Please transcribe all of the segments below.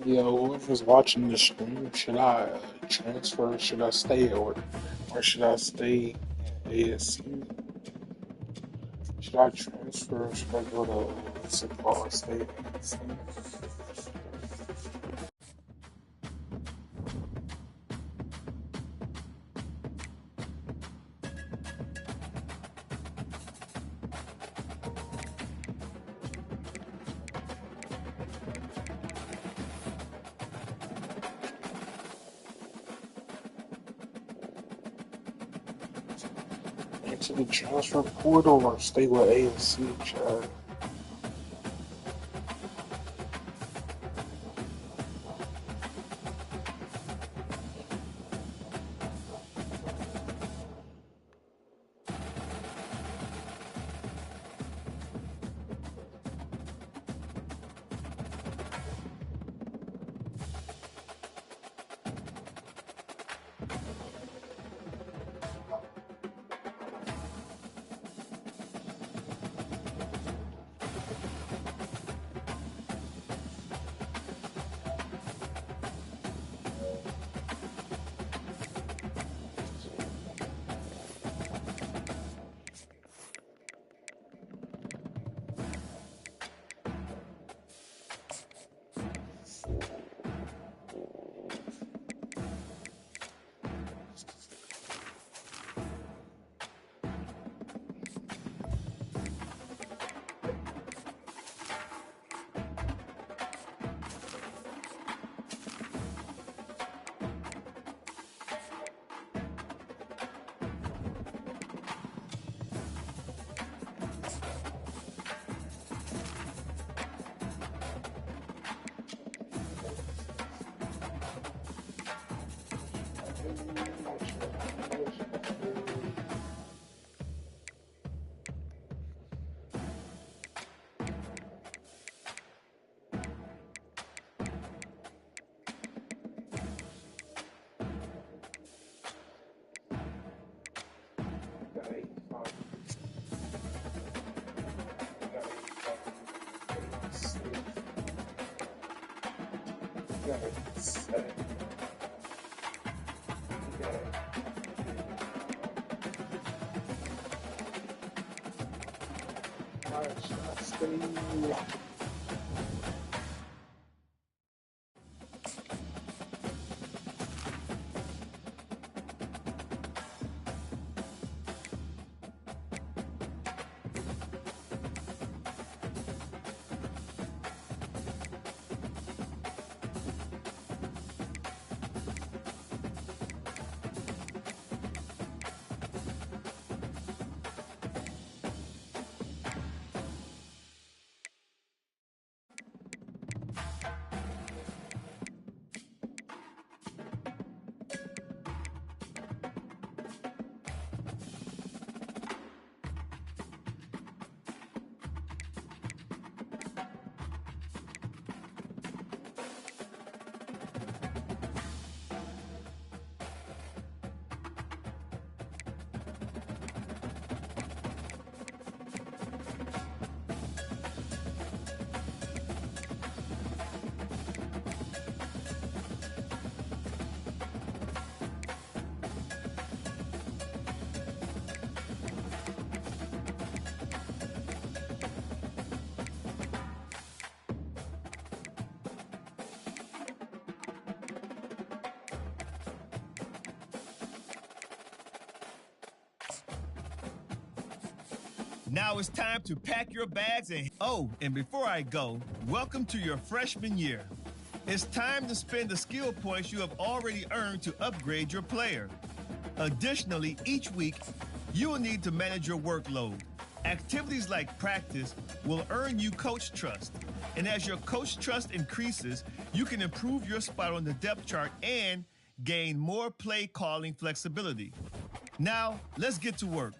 Yo, whoever's watching the stream, should I transfer? Should I stay or should I stay in ASC? Should I transfer? Or should I go to what's it called? Stay in ASC? Into the transfer portal or stay with ASC, Chad? Now it's time to pack your bags and before I go, welcome to your freshman year. It's time to spend the skill points you have already earned to upgrade your player. Additionally, each week, you will need to manage your workload. Activities like practice will earn you coach trust. And as your coach trust increases, you can improve your spot on the depth chart and gain more play calling flexibility. Now, let's get to work.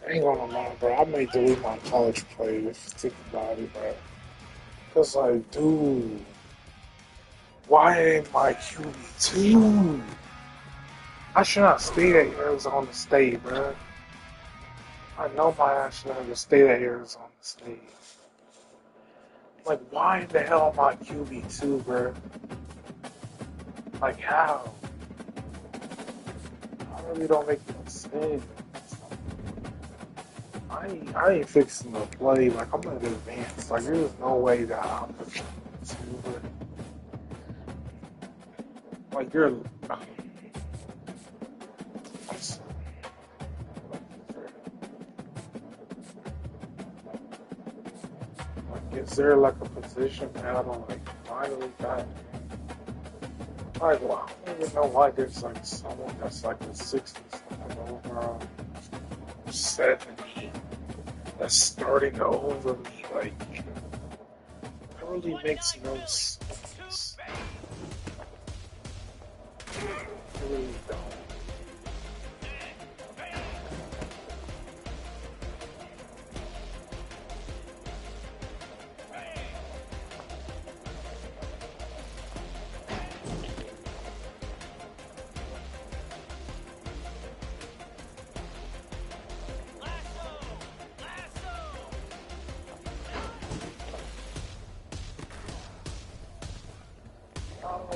I ain't gonna lie, bro. I may delete my college players. Think about it, bro. Cause like, dude, why ain't my QB2? I should not stay at Arizona State, bro. I know my ass should have stayed at Arizona State. Like, why in the hell am I QB2, bro? Like, how? I really don't make no sense. I ain't fixing the play. Like, I'm not advanced. Like, there's no way that I'm QB2, bro. Like, you're. Like, is there like a position battle? Like, finally got. Like, well, I don't even know why there's like someone that's like the 60s, like over 70 that's starting over me. Like, that really makes no sense. It really don't.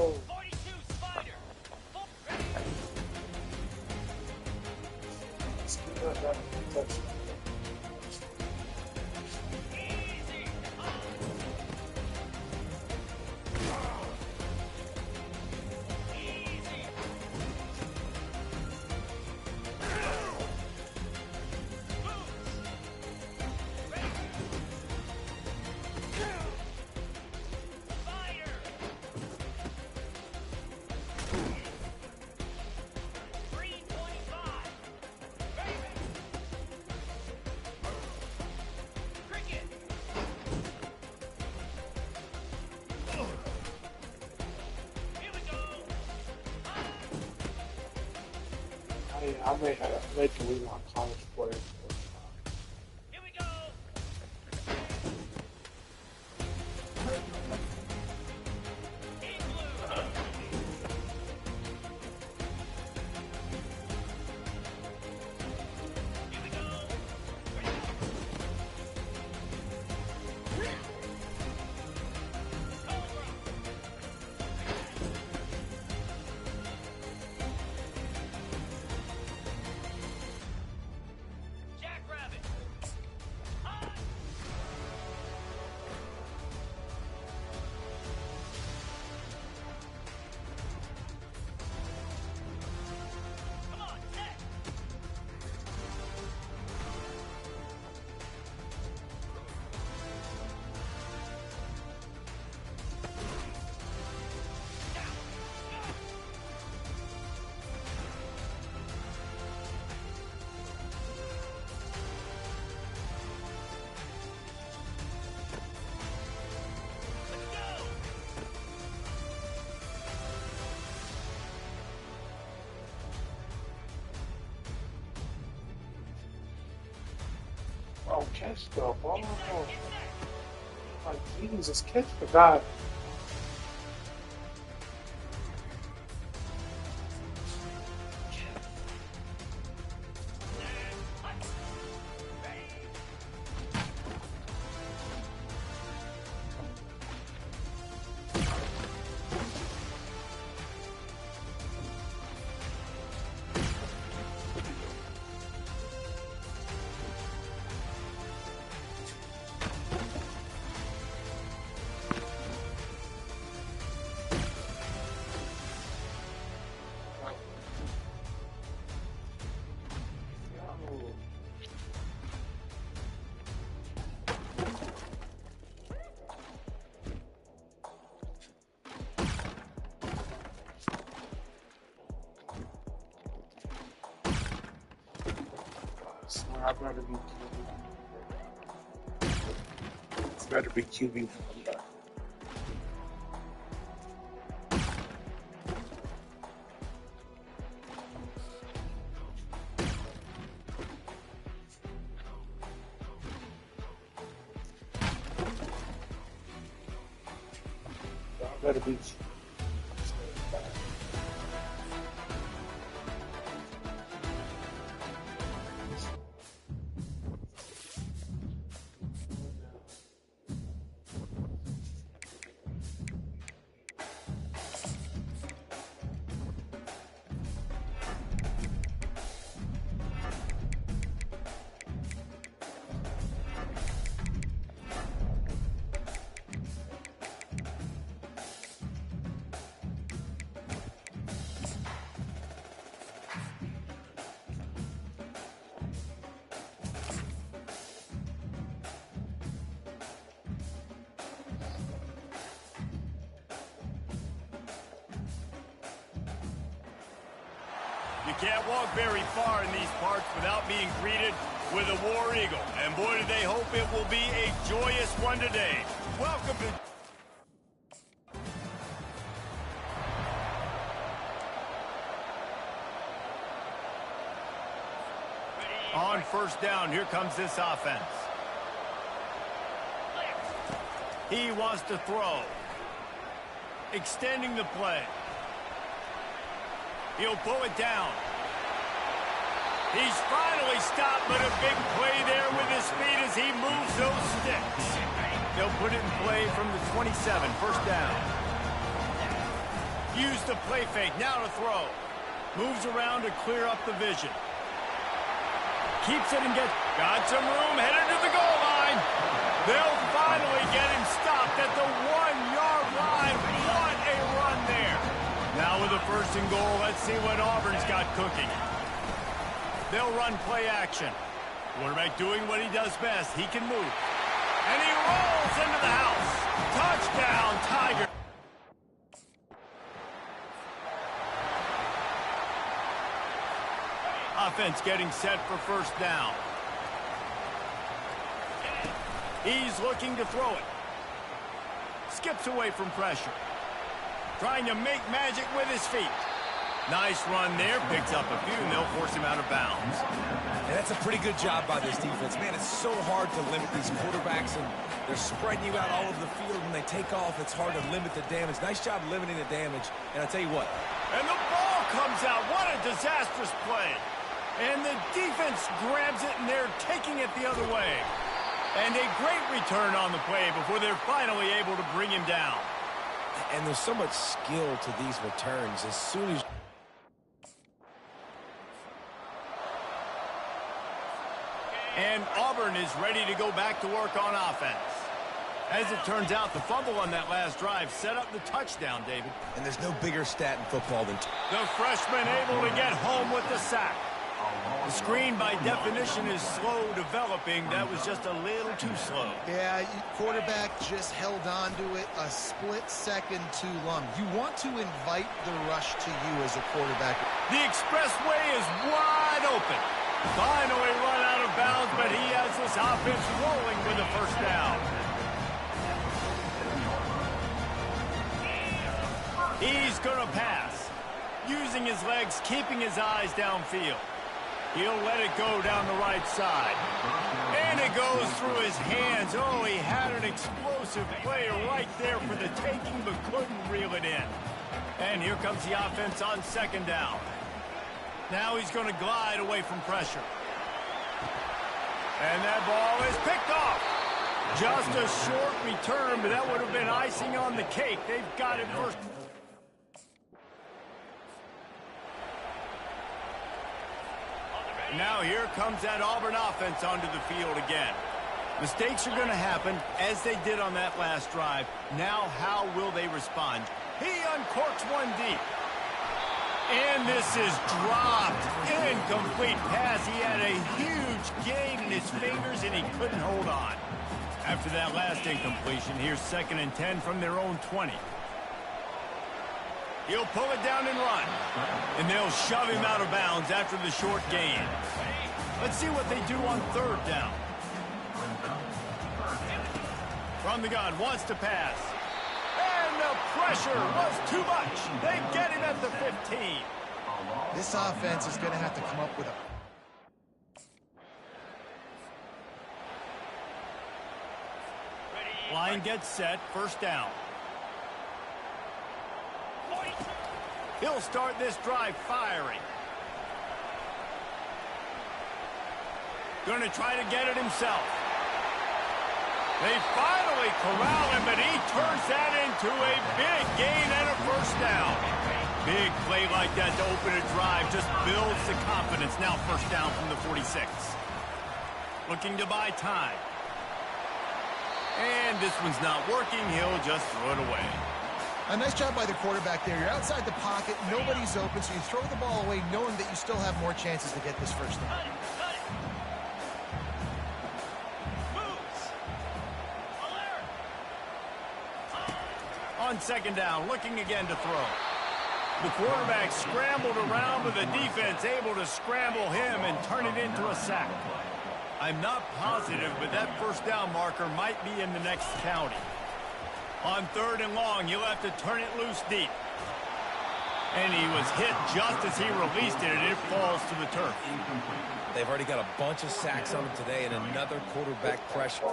Oh, it's good. That touch. I may have to leave my college players. Oh, catch the ball. Like, Jesus, catch the guy. I better be QB. It's better be QB from that. better be. You can't walk very far in these parts without being greeted with a War Eagle. And boy, do they hope it will be a joyous one today. Welcome to... On first down, here comes this offense. He wants to throw. Extending the play. He'll pull it down. He's finally stopped, but a big play there with his speed as he moves those sticks. They'll put it in play from the 27, first down. Use the play fake, now to throw. Moves around to clear up the vision. Keeps it and got some room, headed to the goal line. They'll finally get him stopped at the 1-yard line. What a run there. Now with a first and goal, let's see what Auburn's got cooking. They'll run play action. Quarterback doing what he does best. He can move. And he rolls into the house. Touchdown, Tiger. Offense getting set for first down. He's looking to throw it. Skips away from pressure. Trying to make magic with his feet. Nice run there. Picks up a few, and they'll force him out of bounds. And that's a pretty good job by this defense. Man, it's so hard to limit these quarterbacks, and they're spreading you out all over the field. When they take off, it's hard to limit the damage. Nice job limiting the damage. And I'll tell you what. And the ball comes out. What a disastrous play. And the defense grabs it, and they're taking it the other way. And a great return on the play before they're finally able to bring him down. And there's so much skill to these returns. As soon as... And Auburn is ready to go back to work on offense. As it turns out, the fumble on that last drive set up the touchdown, David. And there's no bigger stat in football than... The freshman able to get home with the sack. The screen, by definition, is slow developing. That was just a little too slow. Yeah, quarterback just held on to it a split second too long. You want to invite the rush to you as a quarterback. The expressway is wide open. Finally run out of bounds, but he has this offense rolling with a first down. He's going to pass. Using his legs, keeping his eyes downfield. He'll let it go down the right side. And it goes through his hands. Oh, he had an explosive play right there for the taking, but couldn't reel it in. And here comes the offense on second down. Now he's going to glide away from pressure. And that ball is picked off. Just a short return, but that would have been icing on the cake. They've got it first. Now here comes that Auburn offense onto the field again. Mistakes are going to happen, as they did on that last drive. Now how will they respond? He uncorks one deep. And this is dropped. Incomplete pass. He had a huge gain in his fingers, and he couldn't hold on. After that last incompletion, here's 2nd and 10 from their own 20. He'll pull it down and run. And they'll shove him out of bounds after the short gain. Let's see what they do on third down. From the gun, wants to pass. And the pressure was too much. They get him at the 15. This offense is going to have to come up with a... Line gets set, first down. He'll start this drive firing. Going to try to get it himself. They finally corral him, but he turns that into a big gain and a first down. Big play like that to open a drive just builds the confidence. Now first down from the 46. Looking to buy time. And this one's not working. He'll just throw it away. A nice job by the quarterback there. You're outside the pocket. Nobody's open, so you throw the ball away knowing that you still have more chances to get this first down. On second down, looking again to throw. The quarterback scrambled around, but the defense able to scramble him and turn it into a sack. I'm not positive, but that first down marker might be in the next county. On third and long, he'll have to turn it loose deep. And he was hit just as he released it, and it falls to the turf. They've already got a bunch of sacks on him today and another quarterback pressure.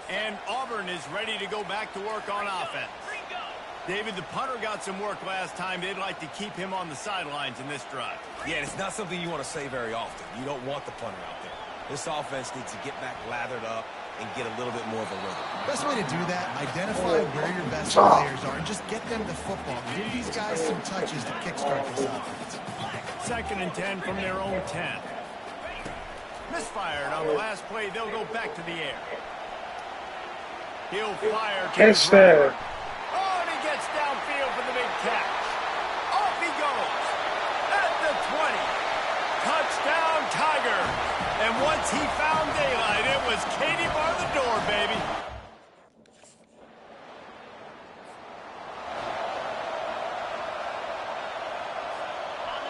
And Auburn is ready to go back to work on offense. David, the punter got some work last time. They'd like to keep him on the sidelines in this drive. Yeah, it's not something you want to say very often. You don't want the punter out there. This offense needs to get back lathered up and get a little bit more of a rhythm. Best way to do that, identify where your best players are and just get them the football. Give these guys some touches to kickstart this offense. Second and 10 from their own 10. Misfired on the last play. They'll go back to the air. He'll fire. Catch that. Oh, and he gets downfield for the big catch. Off he goes. At the 20. Touchdown, Tiger. And once he found daylight, it was Katie bar the door, baby.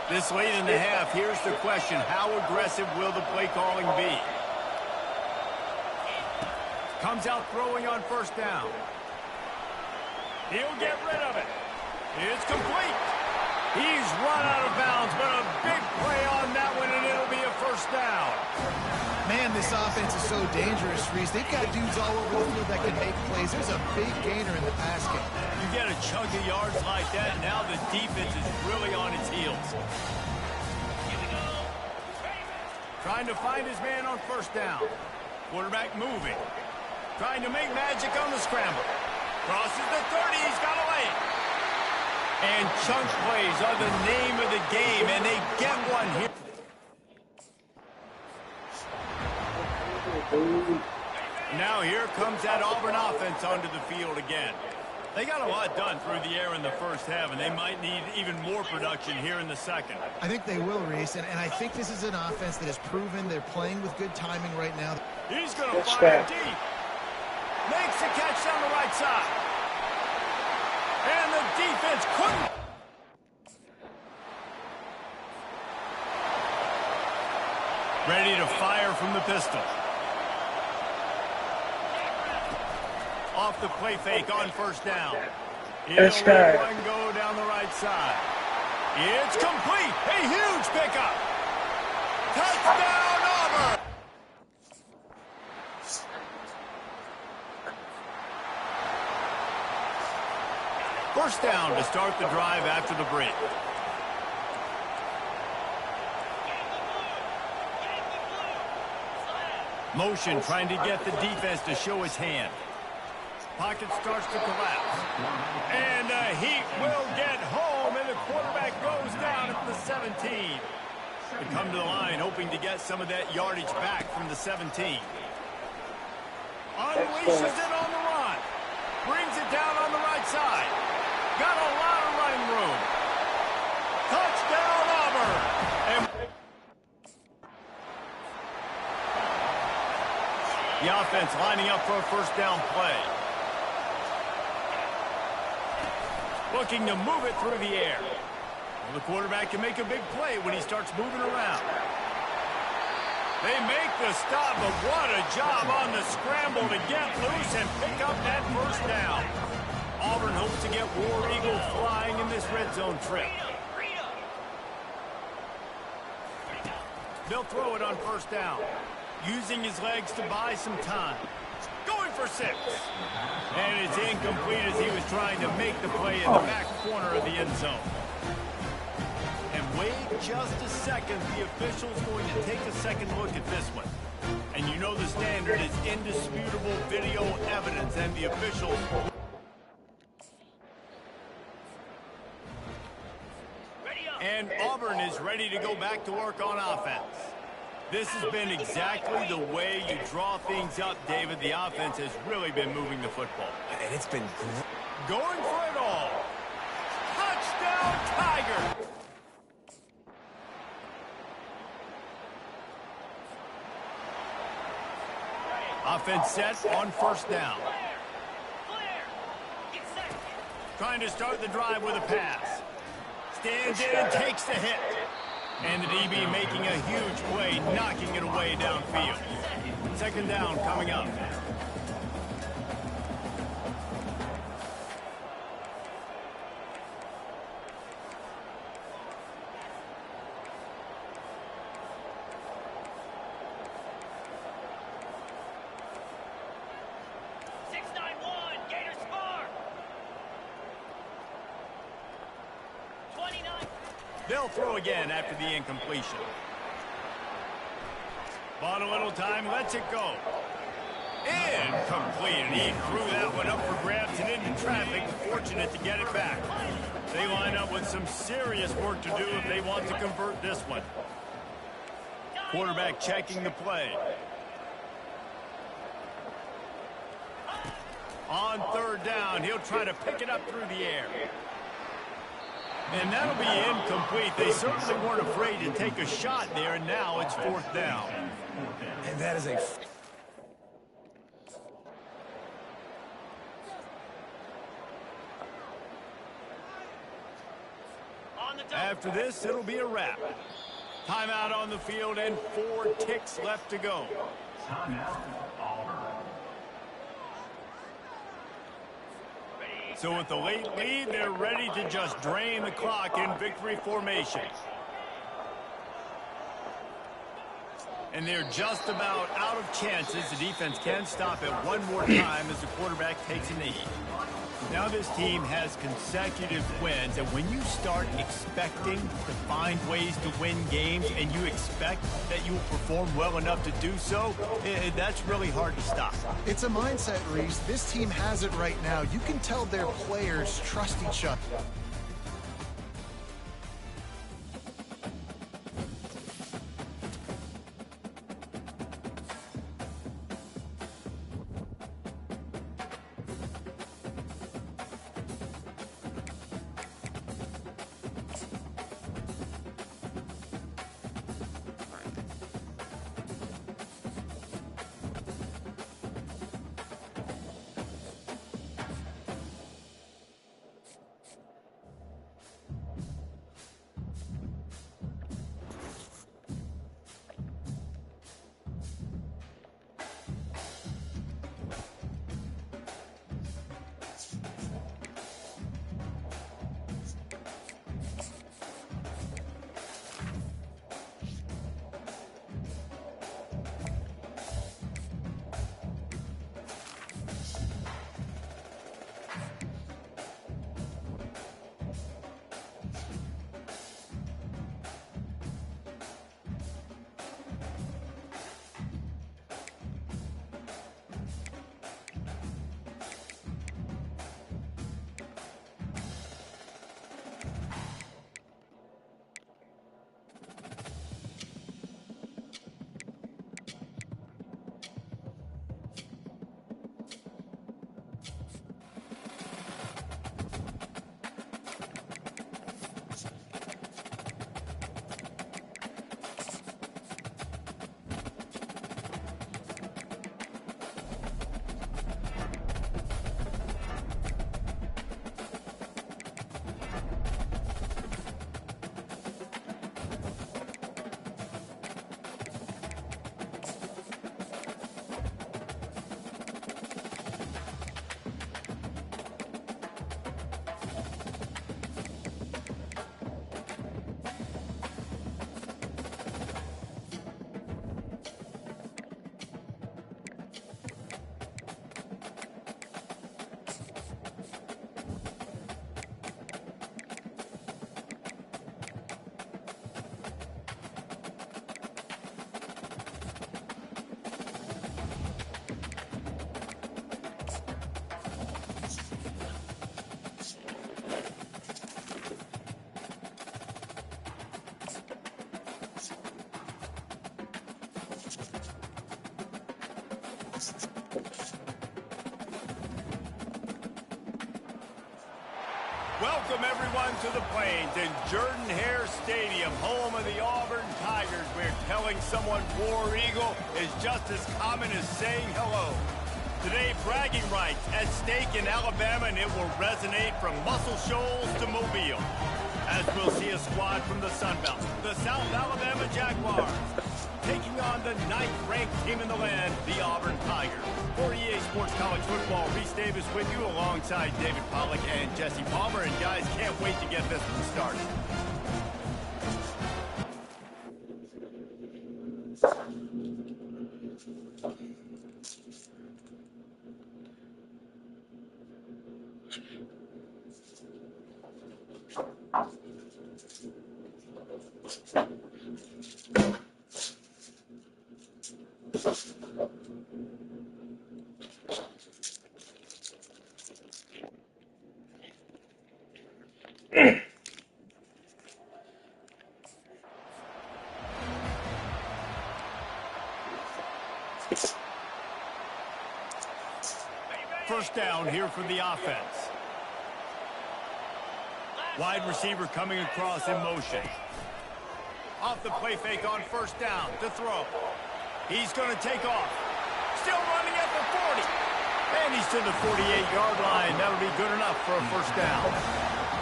This late in the half, here's the question. How aggressive will the play calling be? Comes out throwing on first down. He'll get rid of it. It's complete. He's run out of bounds, but a big play on that one, and it'll be a first down. Man, this offense is so dangerous, Reese. They've got dudes all over the field that can make plays. There's a big gainer in the pass game. You get a chunk of yards like that, now the defense is really on its heels. Trying to find his man on first down. Quarterback moving. Trying to make magic on the scramble. Crosses the 30, he's got away. And chunk plays are the name of the game, and they get one here. Now here comes that Auburn offense onto the field again. They got a lot done through the air in the first half, and they might need even more production here in the second. I think they will, Reese, and I think this is an offense that has proven they're playing with good timing right now. He's going to fire deep. Makes the catch down the right side. And the defense couldn't. Ready to fire from the pistol. Off the play fake on first down. He'll let one go down the right side. It's complete. A huge pickup. Touchdown, Auburn. First down to start the drive after the break. Motion trying to get the defense to show his hand. Pocket starts to collapse. And he will get home, and the quarterback goes down at the 17. They come to the line hoping to get some of that yardage back from the 17. Unleashes it on the run. Brings it down on the right side. Got a lot of running room. Touchdown, Auburn. And the offense lining up for a first down play. Looking to move it through the air. Well, the quarterback can make a big play when he starts moving around. They make the stop, but what a job on the scramble to get loose and pick up that first down. Auburn hopes to get War Eagle flying in this red zone trip. They'll throw it on first down, using his legs to buy some time. Going for 6. And it's incomplete as he was trying to make the play in the back corner of the end zone. And wait just a second. The official's going to take a second look at this one. And you know the standard is indisputable video evidence, and the officials... And Auburn is ready to go back to work on offense. This has been exactly the way you draw things up, David. The offense has really been moving the football. And it's been going for it all. Touchdown, Tiger! Offense set on first down. Trying to start the drive with a pass. Stands in and takes the hit. And the DB making a huge play, knocking it away downfield. Second down coming up. They'll throw again after the incompletion. Bought a little time, lets it go. Incomplete. And he threw that one up for grabs and into traffic. Fortunate to get it back. They line up with some serious work to do if they want to convert this one. Quarterback checking the play. On third down, he'll try to pick it up through the air. And that'll be incomplete. They certainly weren't afraid to take a shot there, and now it's fourth down. And that is a... After this, it'll be a wrap. Timeout on the field and 4 ticks left to go. So with the late lead, they're ready to just drain the clock in victory formation. And they're just about out of chances. The defense can stop it one more time as the quarterback takes a knee. Now this team has consecutive wins, and when you start expecting to find ways to win games and you expect that you will perform well enough to do so, that's really hard to stop. It's a mindset, Reese. This team has it right now. You can tell their players trust each other. Welcome, everyone, to the Plains in Jordan-Hare Stadium, home of the Auburn Tigers, where telling someone War Eagle is just as common as saying hello. Today, bragging rights at stake in Alabama, and it will resonate from Muscle Shoals to Mobile. As we'll see a squad from the Sun Belt, the South Alabama Jaguars, taking on the 9th-ranked team in the land, the Auburn Tigers. For EA Sports College Football, Reese Davis with you alongside David Pollack and Jesse Palmer. And guys, can't wait to get this one started. First down here for the offense. Wide receiver coming across in motion. Off the play fake on first down to throw. He's going to take off. Still running at the 40. And he's to the 48-yard line. That'll be good enough for a first down.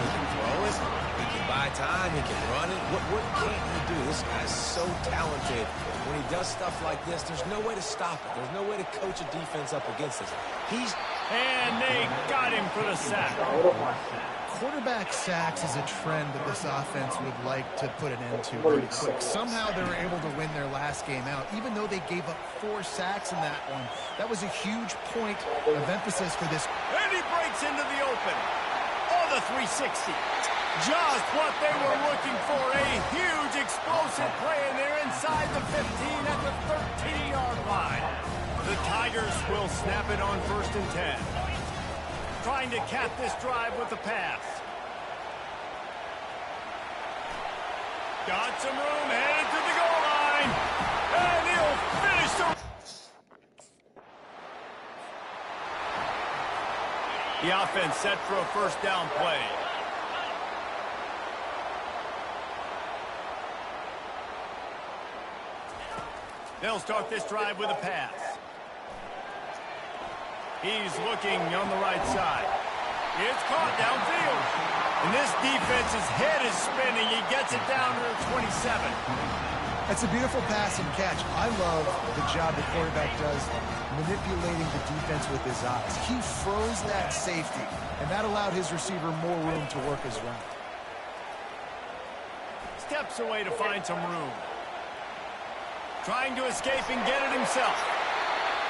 He can throw it. He can buy time. He can run it. What can't he do? This guy's so talented. When he does stuff like this, there's no way to stop it. There's no way to coach a defense up against this. And they got him for the sack. Quarterback sacks is a trend that this offense would like to put an end to pretty quick. Somehow they were able to win their last game out, even though they gave up 4 sacks in that one. That was a huge point of emphasis for this. And he breaks into the open. Oh, the 360. Just what they were looking for. A huge explosive play, and they're inside the 15 at the 13-yard line. The Tigers will snap it on 1st and 10. Trying to cap this drive with the pass. Got some room, headed to the goal line. And he'll finish the offense set for a first down play. They'll start this drive with a pass. He's looking on the right side. It's caught downfield. And this defense's head is spinning. He gets it down to the 27. That's a beautiful pass and catch. I love the job the quarterback does manipulating the defense with his eyes. He froze that safety, and that allowed his receiver more room to work his route. Steps away to find some room. Trying to escape and get it himself.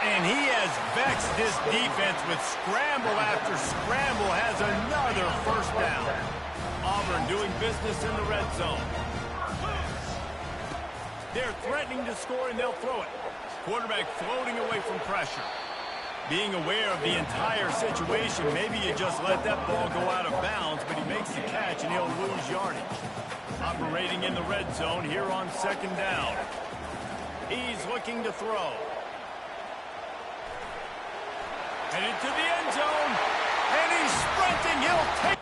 And he has vexed this defense with scramble after scramble, has another first down. Auburn doing business in the red zone. They're threatening to score, and they'll throw it. Quarterback floating away from pressure. Being aware of the entire situation, maybe you just let that ball go out of bounds, but he makes the catch, and he'll lose yardage. Operating in the red zone here on 2nd down. He's looking to throw. Headed to the end zone, and he's sprinting. He'll take.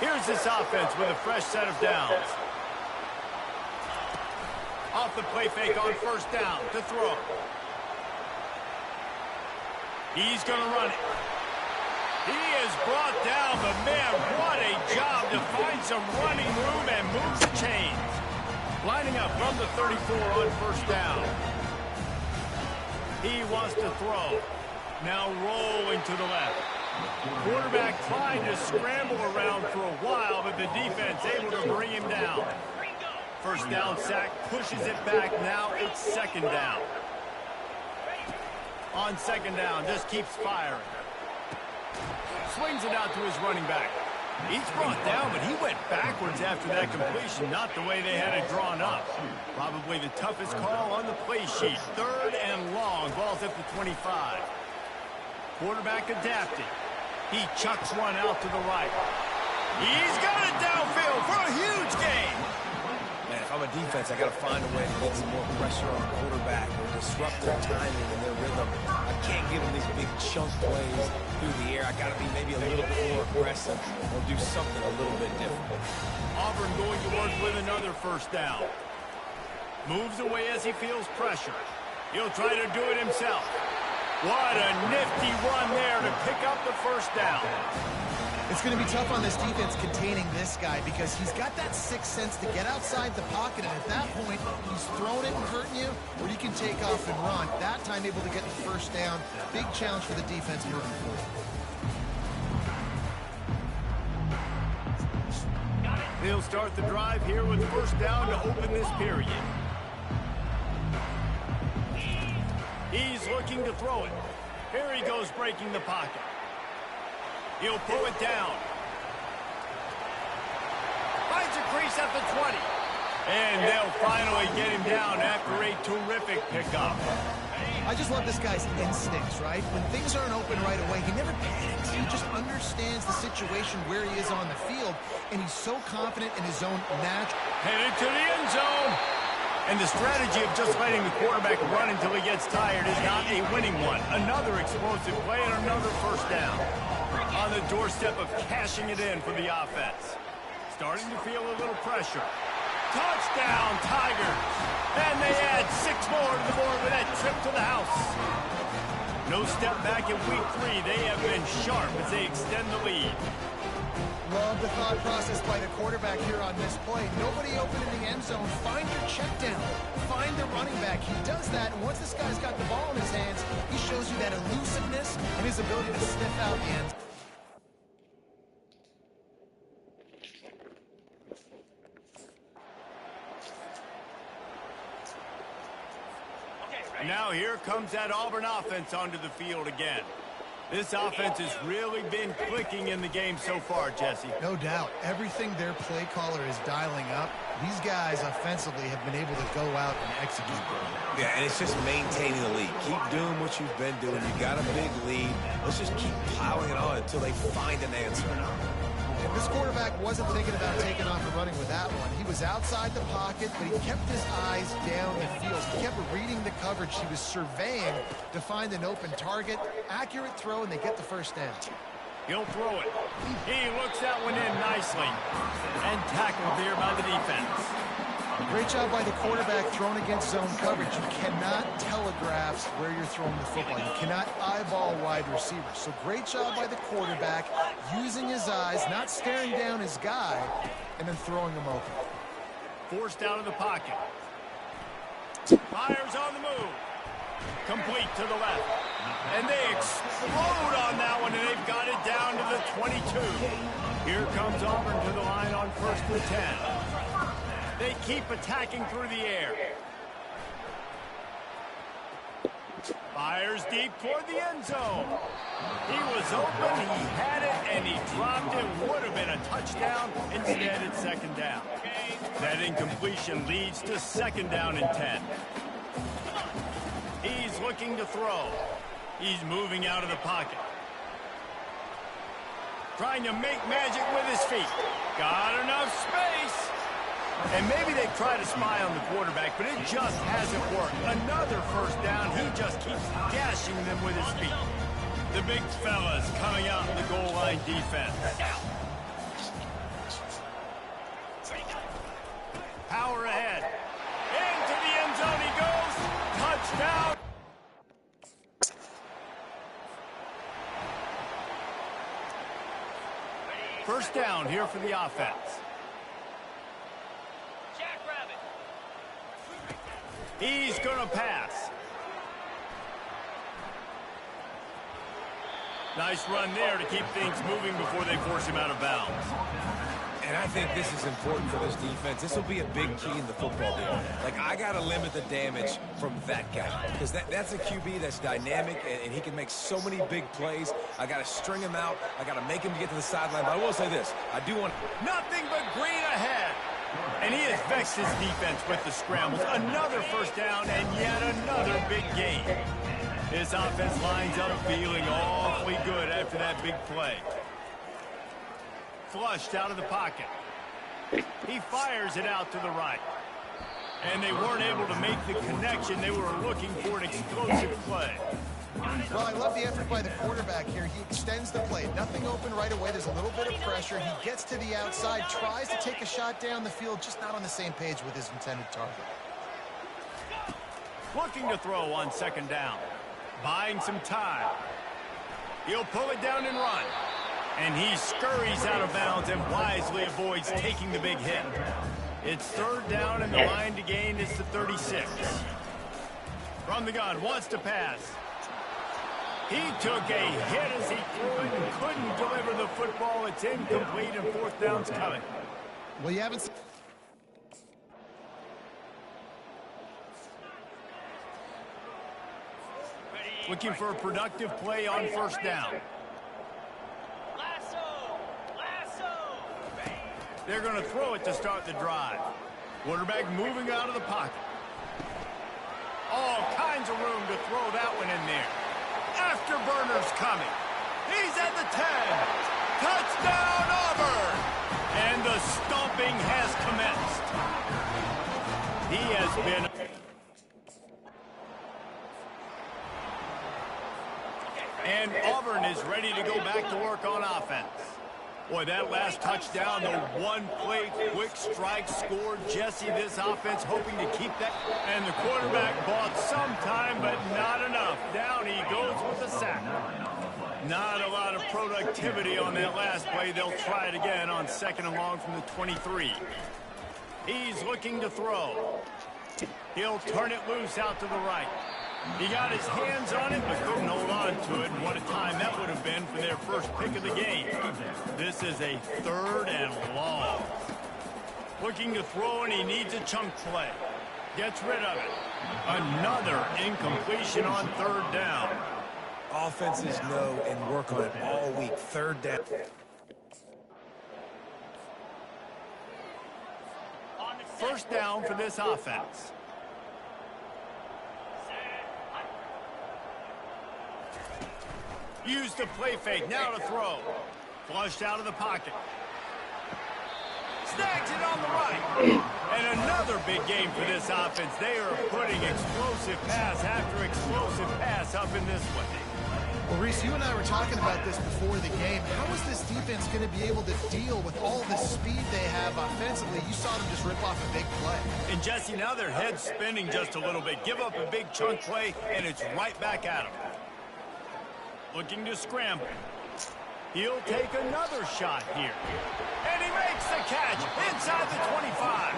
Here's this offense with a fresh set of downs. Off the play fake on first down to throw. He's going to run it. He is brought down, but man, what a job to find some running room and move the chains. Lining up from the 34 on first down. He wants to throw. Now rolling to the left. Quarterback trying to scramble around for a while, but the defense able to bring him down. First down sack, pushes it back. Now it's 2nd down. On 2nd down, just keeps firing. Swings it out to his running back. He's brought down, but he went backwards after that completion, not the way they had it drawn up. Probably the toughest call on the play sheet. 3rd and long, ball's at the 25. Quarterback adapted. He chucks one out to the right. He's got it downfield for a huge gain. Man, if I'm a my defense, I got to find a way to get some more pressure on the quarterback or disrupt their timing and their rhythm. I can't give them these big chunk plays through the air. I got to be maybe a little bit more aggressive or do something a little bit different. Auburn going to work with another first down. Moves away as he feels pressure. He'll try to do it himself. What a nifty run there to pick up the first down. It's going to be tough on this defense containing this guy because he's got that sixth sense to get outside the pocket, and at that point, he's throwing it and hurting you, or you can take off and run. That time able to get the first down. Big challenge for the defense moving forward. He'll start the drive here with first down to open this period. He's looking to throw it. Here he goes breaking the pocket. He'll pull it down. Finds a crease at the 20. And they'll finally get him down after a terrific pickup. I just love this guy's instincts, right? When things aren't open right away, he never panics. He just understands the situation where he is on the field, and he's so confident in his own natural. Headed to the end zone. And the strategy of just letting the quarterback run until he gets tired is not a winning one. Another explosive play and another first down. On the doorstep of cashing it in for the offense. Starting to feel a little pressure. Touchdown, Tigers. And they add 6 more to the board with that trip to the house. No step back in week 3. They have been sharp as they extend the lead. Love the thought process by the quarterback here on this play. Nobody open in the end zone. Find your check down. Find the running back. He does that, and once this guy's got the ball in his hands, he shows you that elusiveness and his ability to sniff out the end. Now here comes that Auburn offense onto the field again. This offense has really been clicking in the game so far, Jesse. No doubt. Everything their play caller is dialing up, these guys offensively have been able to go out and execute. Yeah, and it's just maintaining the lead. Keep doing what you've been doing. You got a big lead. Let's just keep piling it on until they find an answer. And this quarterback wasn't thinking about taking off and running with that one. He was outside the pocket, but he kept his eyes down the field. He kept reading the coverage. He was surveying to find an open target. Accurate throw, and they get the first down. He'll throw it. He looks that one in nicely. And tackled there by the defense. Great job by the quarterback thrown against zone coverage. You cannot telegraph where you're throwing the football. You cannot eyeball wide receivers. So great job by the quarterback using his eyes, not staring down his guy, and then throwing him open. Forced out of the pocket. Fires on the move. Complete to the left. And they explode on that one, and they've got it down to the 22. Here comes Auburn to the line on 1st and 10. They keep attacking through the air. Fires deep toward the end zone. He was open, he had it, and he dropped it. Would have been a touchdown. Instead, it's 2nd down. That incompletion leads to 2nd down and 10. He's looking to throw. He's moving out of the pocket. Trying to make magic with his feet. Got enough space. And maybe they try to spy on the quarterback, but it just hasn't worked. Another first down. He just keeps gashing them with his feet. The big fellas coming out in the goal line defense. Power ahead. Into the end zone he goes. Touchdown. First down here for the offense. He's going to pass. Nice run there to keep things moving before they force him out of bounds. And I think this is important for this defense. This will be a big key in the football game. Like, I got to limit the damage from that guy. Because that's a QB that's dynamic, and he can make so many big plays. I got to string him out. I got to make him get to the sideline. But I will say this. I do want... Nothing but green ahead. And he has vexed his defense with the scrambles. Another first down and yet another big gain. His offense lines up feeling awfully good after that big play. Flushed out of the pocket. He fires it out to the right. And they weren't able to make the connection. They were looking for an explosive play. Well, I love the effort by the quarterback here. He extends the play. Nothing open right away. There's a little bit of pressure. He gets to the outside, tries to take a shot down the field, just not on the same page with his intended target. Looking to throw on second down. Buying some time. He'll pull it down and run. And he scurries out of bounds and wisely avoids taking the big hit. It's third down, and the line to gain is the 36. From the gun, wants to pass. He took a hit as he threw it and couldn't deliver the football. It's incomplete, and fourth down's coming. Well, you haven't... Looking for a productive play on first down. They're going to throw it to start the drive. Quarterback moving out of the pocket. All kinds of room to throw that one in there. Afterburner's coming. He's at the 10. Touchdown, Auburn! And the stomping has commenced. He has been... And Auburn is ready to go back to work on offense. Boy, that last touchdown, the one-play quick strike scored. Jesse, this offense hoping to keep that. And the quarterback bought some time, but not enough. Down he goes with the sack. Not a lot of productivity on that last play. They'll try it again on second and long from the 23. He's looking to throw. He'll turn it loose out to the right. He got his hands on it, but couldn't hold on to it. And what a time that would have been for their first pick of the game. This is a third and long. Looking to throw, and he needs a chunk play. Gets rid of it. Another incompletion on third down. Offenses know and work on it all week. Third down. First down for this offense. Used the play fake, now to throw. Flushed out of the pocket. Snags it on the right. And another big game for this offense. They are putting explosive pass after explosive pass up in this way. Well, Reese, you and I were talking about this before the game. How is this defense going to be able to deal with all the speed they have offensively? You saw them just rip off a big play. And Jesse, now their head's spinning just a little bit. Give up a big chunk play, and it's right back at them. Looking to scramble. He'll take another shot here. And he makes the catch inside the 25.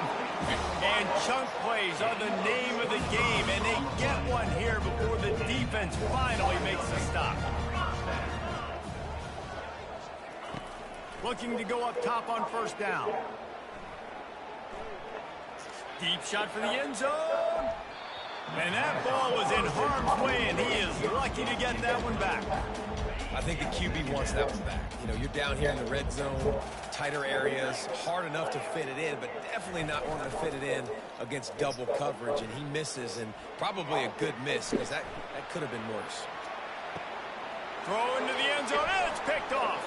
And chunk plays are the name of the game, and they get one here before the defense finally makes the stop. Looking to go up top on first down. Deep shot for the end zone. And that ball was in harm's way, and he is lucky to get that one back. I think the QB wants that one back. You know, you're down here in the red zone, tighter areas, hard enough to fit it in, but definitely not wanting to fit it in against double coverage, and he misses, and probably a good miss, because that could have been worse. Throw into the end zone, and it's picked off.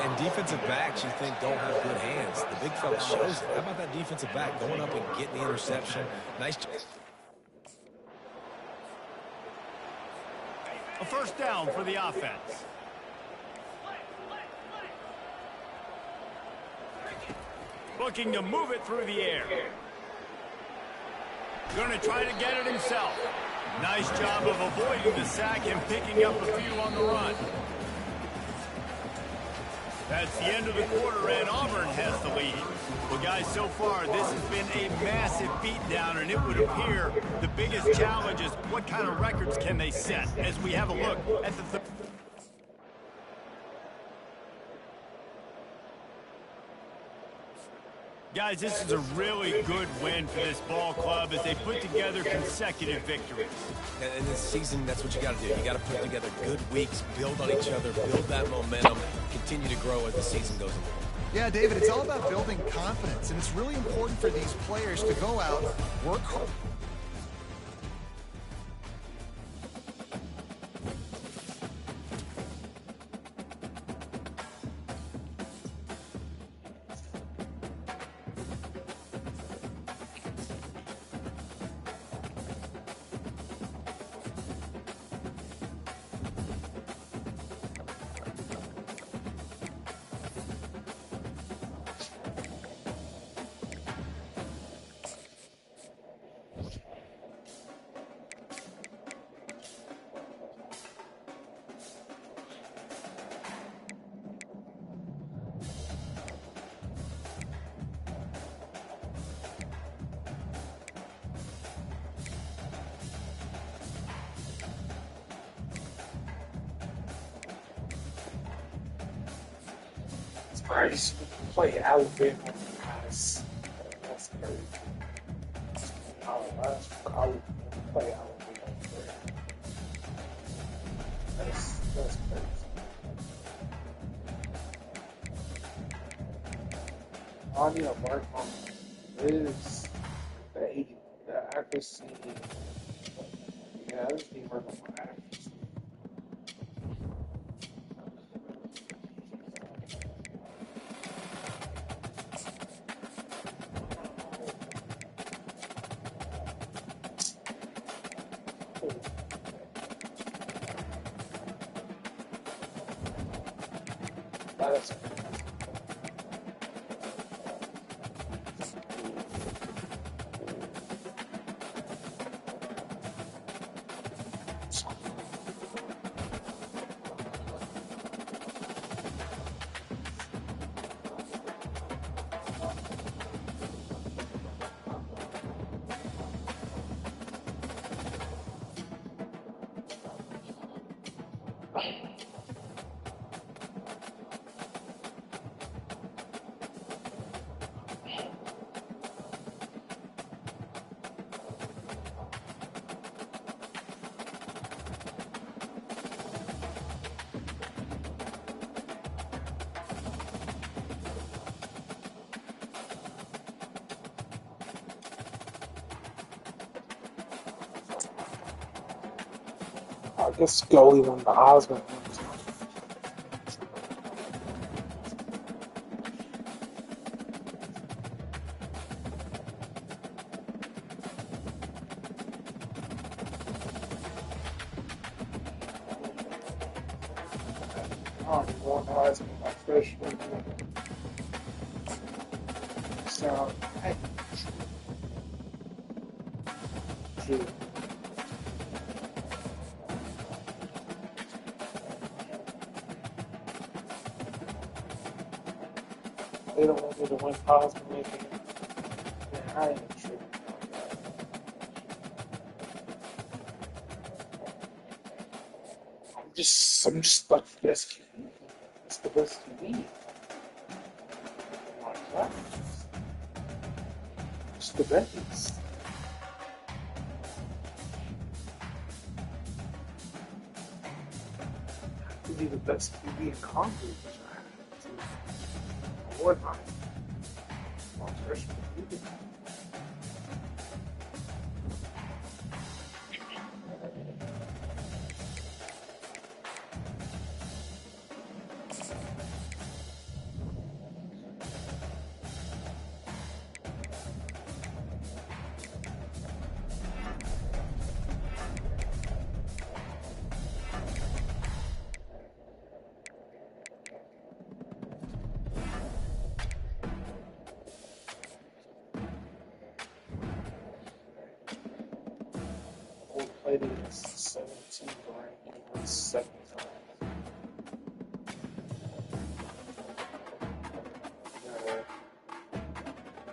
And defensive backs, you think, don't have good hands. The big fella shows it. How about that defensive back going up and getting the interception? Nice job. A first down for the offense. Looking to move it through the air. Going to try to get it himself. Nice job of avoiding the sack and picking up a few on the run. That's the end of the quarter, and Auburn has the lead. Well, guys, so far, this has been a massive beatdown, and it would appear the biggest challenge is what kind of records can they set as we have a look at the... Guys, this is a really good win for this ball club as they put together consecutive victories. And this season, that's what you got to do. You got to put together good weeks, build on each other, build that momentum, continue to grow as the season goes along. Yeah, David, it's all about building confidence, and it's really important for these players to go out, work hard. crazy. Play Alabama guys. That's crazy. That's college. Play Alabama. That's crazy. I need to work on this. The accuracy. Yeah, I just need to work on my accuracy. That's I guess goalie won the Heisman. I won the Heisman my freshman year. So, hey, true. They don't want me to win Heisman again. Yeah, I ain't tripping. I'm just like the best QB. It's the best QB. My class. It's the best. To be the best QB in Congress, which I had to award my freshman year. We played against 17 ranked and won 7 times.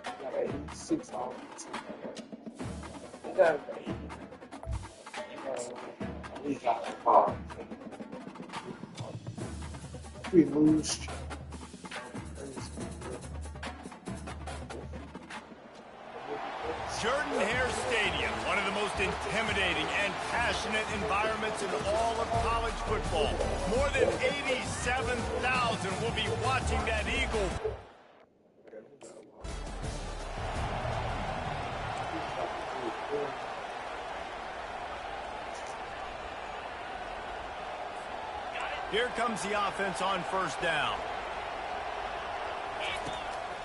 We got 86 offensive. We got 80. We got 5. We lose. Jordan-Hare Stadium, one of the most intimidating and passionate environments in all of college football. More than 87,000 will be watching that Eagle. Here comes the offense on first down.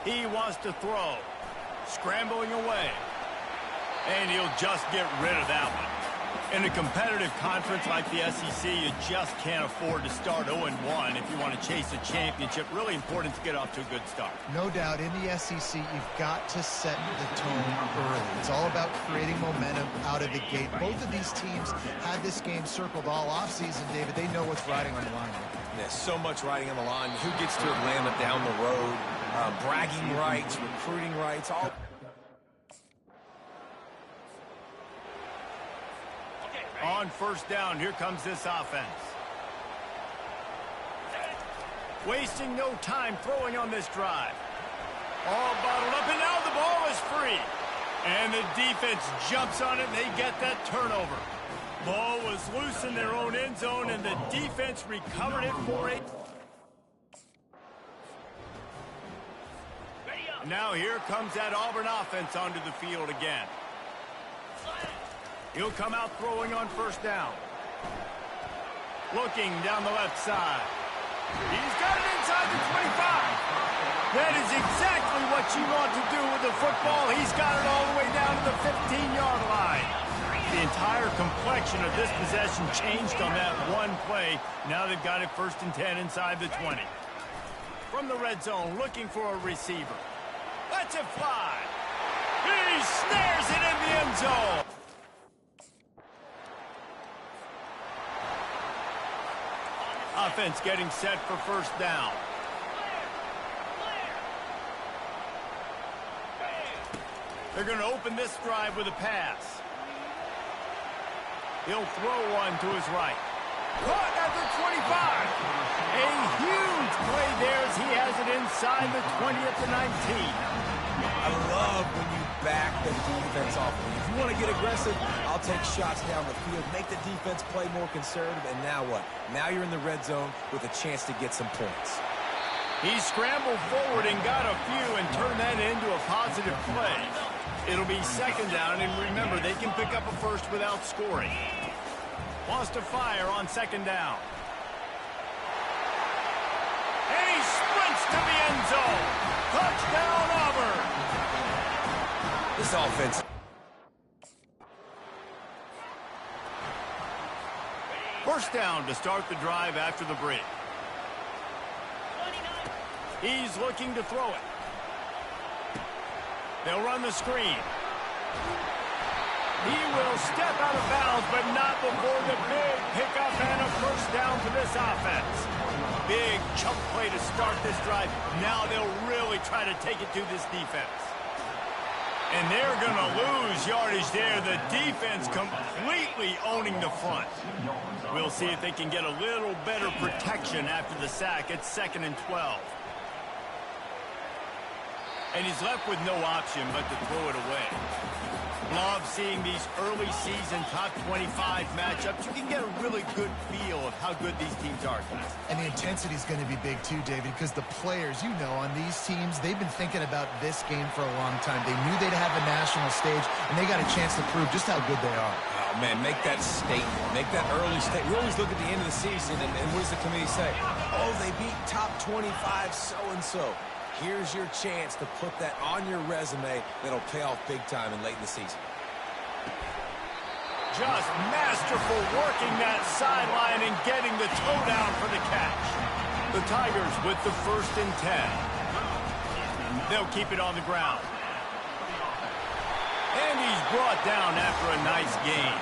He wants to throw. Scrambling away. And he'll just get rid of that one. In a competitive conference like the SEC, you just can't afford to start 0-1 if you want to chase a championship. Really important to get off to a good start. No doubt, in the SEC, you've got to set the tone early. It's all about creating momentum out of the gate. Both of these teams had this game circled all offseason, David. They know what's riding on the line. There's so much riding on the line. Who gets to Atlanta down the road? Bragging rights, recruiting rights, all... On first down, here comes this offense. Wasting no time throwing on this drive. All bottled up, and now the ball is free. And the defense jumps on it, and they get that turnover. Ball was loose in their own end zone, and the defense recovered it for a... Now here comes that Auburn offense onto the field again. He'll come out throwing on first down. Looking down the left side. He's got it inside the 25. That is exactly what you want to do with the football. He's got it all the way down to the 15-yard line. The entire complexion of this possession changed on that one play. Now they've got it 1st and 10 inside the 20. From the red zone, looking for a receiver. Lets it fly. He snares it in the end zone. Offense getting set for first down. They're going to open this drive with a pass. He'll throw one to his right. Caught at the 25. A huge play there as he has it inside the 20 at the 19. I love when you back the defense off. If you want to get aggressive, I'll take shots down the field, make the defense play more conservative, and now what? Now you're in the red zone with a chance to get some points. He scrambled forward and got a few and turned that into a positive play. It'll be 2nd down, and remember, they can pick up a first without scoring. Wants to fire on 2nd down. And he sprints to the end zone. Touchdown, Auburn. This offense. First down to start the drive after the break. He's looking to throw it. They'll run the screen. He will step out of bounds, but not before the big pickup and a first down for this offense. Big chunk play to start this drive. Now they'll really try to take it to this defense. And they're going to lose yardage there. The defense completely owning the front. We'll see if they can get a little better protection after the sack. It's 2nd and 12. And he's left with no option but to throw it away. Love seeing these early season top 25 matchups. You can get a really good feel of how good these teams are, guys. And the intensity is going to be big too, David, because the players, you know, on these teams, they've been thinking about this game for a long time. They knew they'd have a national stage, and they got a chance to prove just how good they are. Oh, man, make that statement. Make that early statement. We always look at the end of the season, and what does the committee say? Oh, they beat top 25 so-and-so. Here's your chance to put that on your resume that'll pay off big time and late in the season. Just masterful working that sideline and getting the toe down for the catch. The Tigers with the 1st and 10. They'll keep it on the ground. And he's brought down after a nice gain.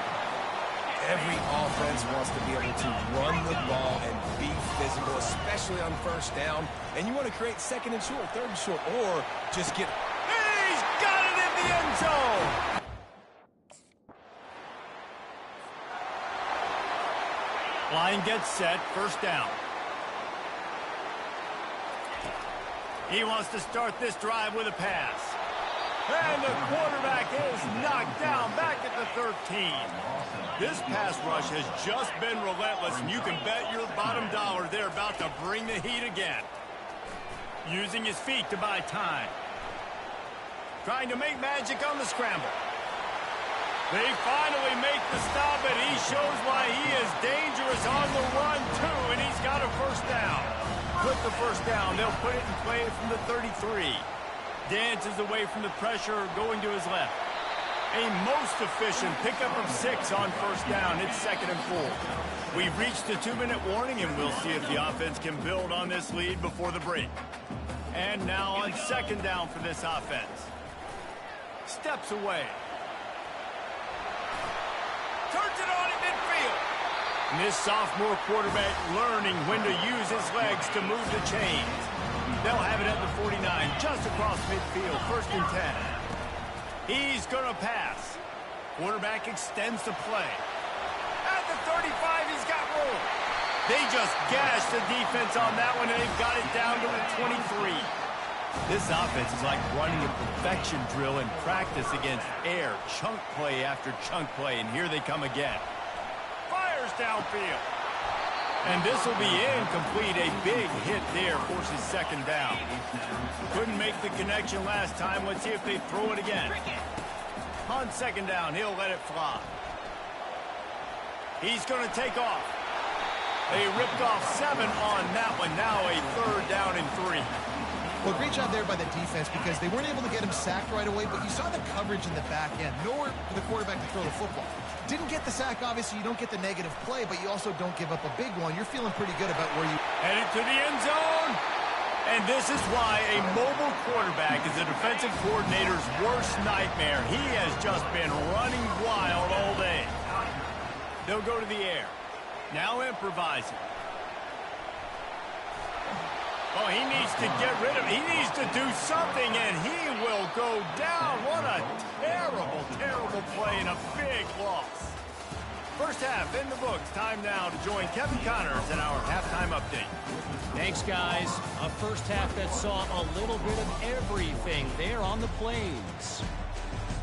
Every offense wants to be able to run the ball and be physical, especially on first down. And you want to create 2nd and short, 3rd and short, or just get... He's got it in the end zone! Line gets set, 1st down. He wants to start this drive with a pass. And the quarterback is knocked down back at the 13. This pass rush has just been relentless, and you can bet your bottom dollar they're about to bring the heat again. Using his feet to buy time. Trying to make magic on the scramble. They finally make the stop, and he shows why he is dangerous on the run, too, and he's got a 1st down. With the 1st down, they'll put it in play from the 33. Dances away from the pressure, going to his left. A most efficient pickup of 6 on 1st down. It's 2nd and 4. We've reached the 2-minute warning, and we'll see if the offense can build on this lead before the break. And now on 2nd down for this offense. Steps away. Turns it on in midfield. And this sophomore quarterback learning when to use his legs to move the chains. They'll have it at the 49, just across midfield, 1st and 10. He's going to pass. Quarterback extends the play. At the 35, he's got room. They just gashed the defense on that one, and they've got it down to the 23. This offense is like running a perfection drill in practice against air. Chunk play after chunk play, and here they come again. Fires downfield. And this will be incomplete. A big hit there forces second down. Couldn't make the connection last time. Let's see if they throw it again. On second down, he'll let it fly. He's going to take off. They ripped off 7 on that one. Now a third down and 3. Well, great job there by the defense because they weren't able to get him sacked right away, but you saw the coverage in the back end. Nowhere for the quarterback to throw the football. Didn't get the sack, obviously. You don't get the negative play, but you also don't give up a big one. You're feeling pretty good about where you... Headed to the end zone. And this is why a mobile quarterback is a defensive coordinator's worst nightmare. He has just been running wild all day. They'll go to the air. Now improvising. Oh, he needs to get rid of it. He needs to do something, and he will go down. What a terrible, terrible play and a big loss. First half in the books. Time now to join Kevin Connors in our halftime update. Thanks, guys. A first half that saw a little bit of everything there on the plains.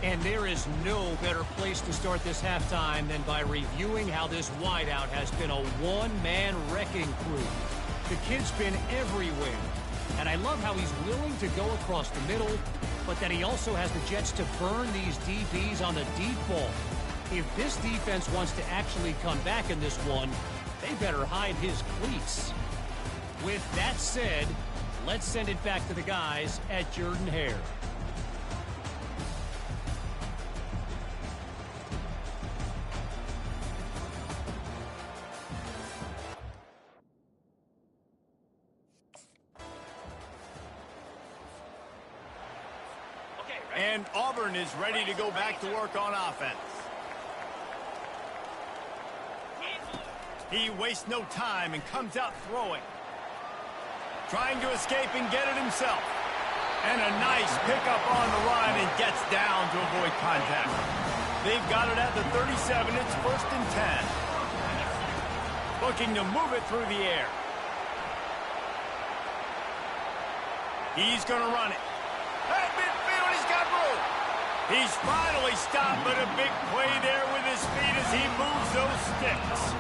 And there is no better place to start this halftime than by reviewing how this wideout has been a one-man wrecking crew. The kid's been everywhere. And I love how he's willing to go across the middle, but that he also has the jets to burn these DBs on the deep ball. If this defense wants to actually come back in this one, they better hide his cleats. With that said, let's send it back to the guys at Jordan-Hare. And Auburn is ready to go back to work on offense. He wastes no time and comes out throwing. Trying to escape and get it himself. And a nice pickup on the run and gets down to avoid contact. They've got it at the 37. It's 1st and 10. Looking to move it through the air. He's going to run it. At midfield, he's got room. He's finally stopped, but a big play there with his feet as he moves those sticks.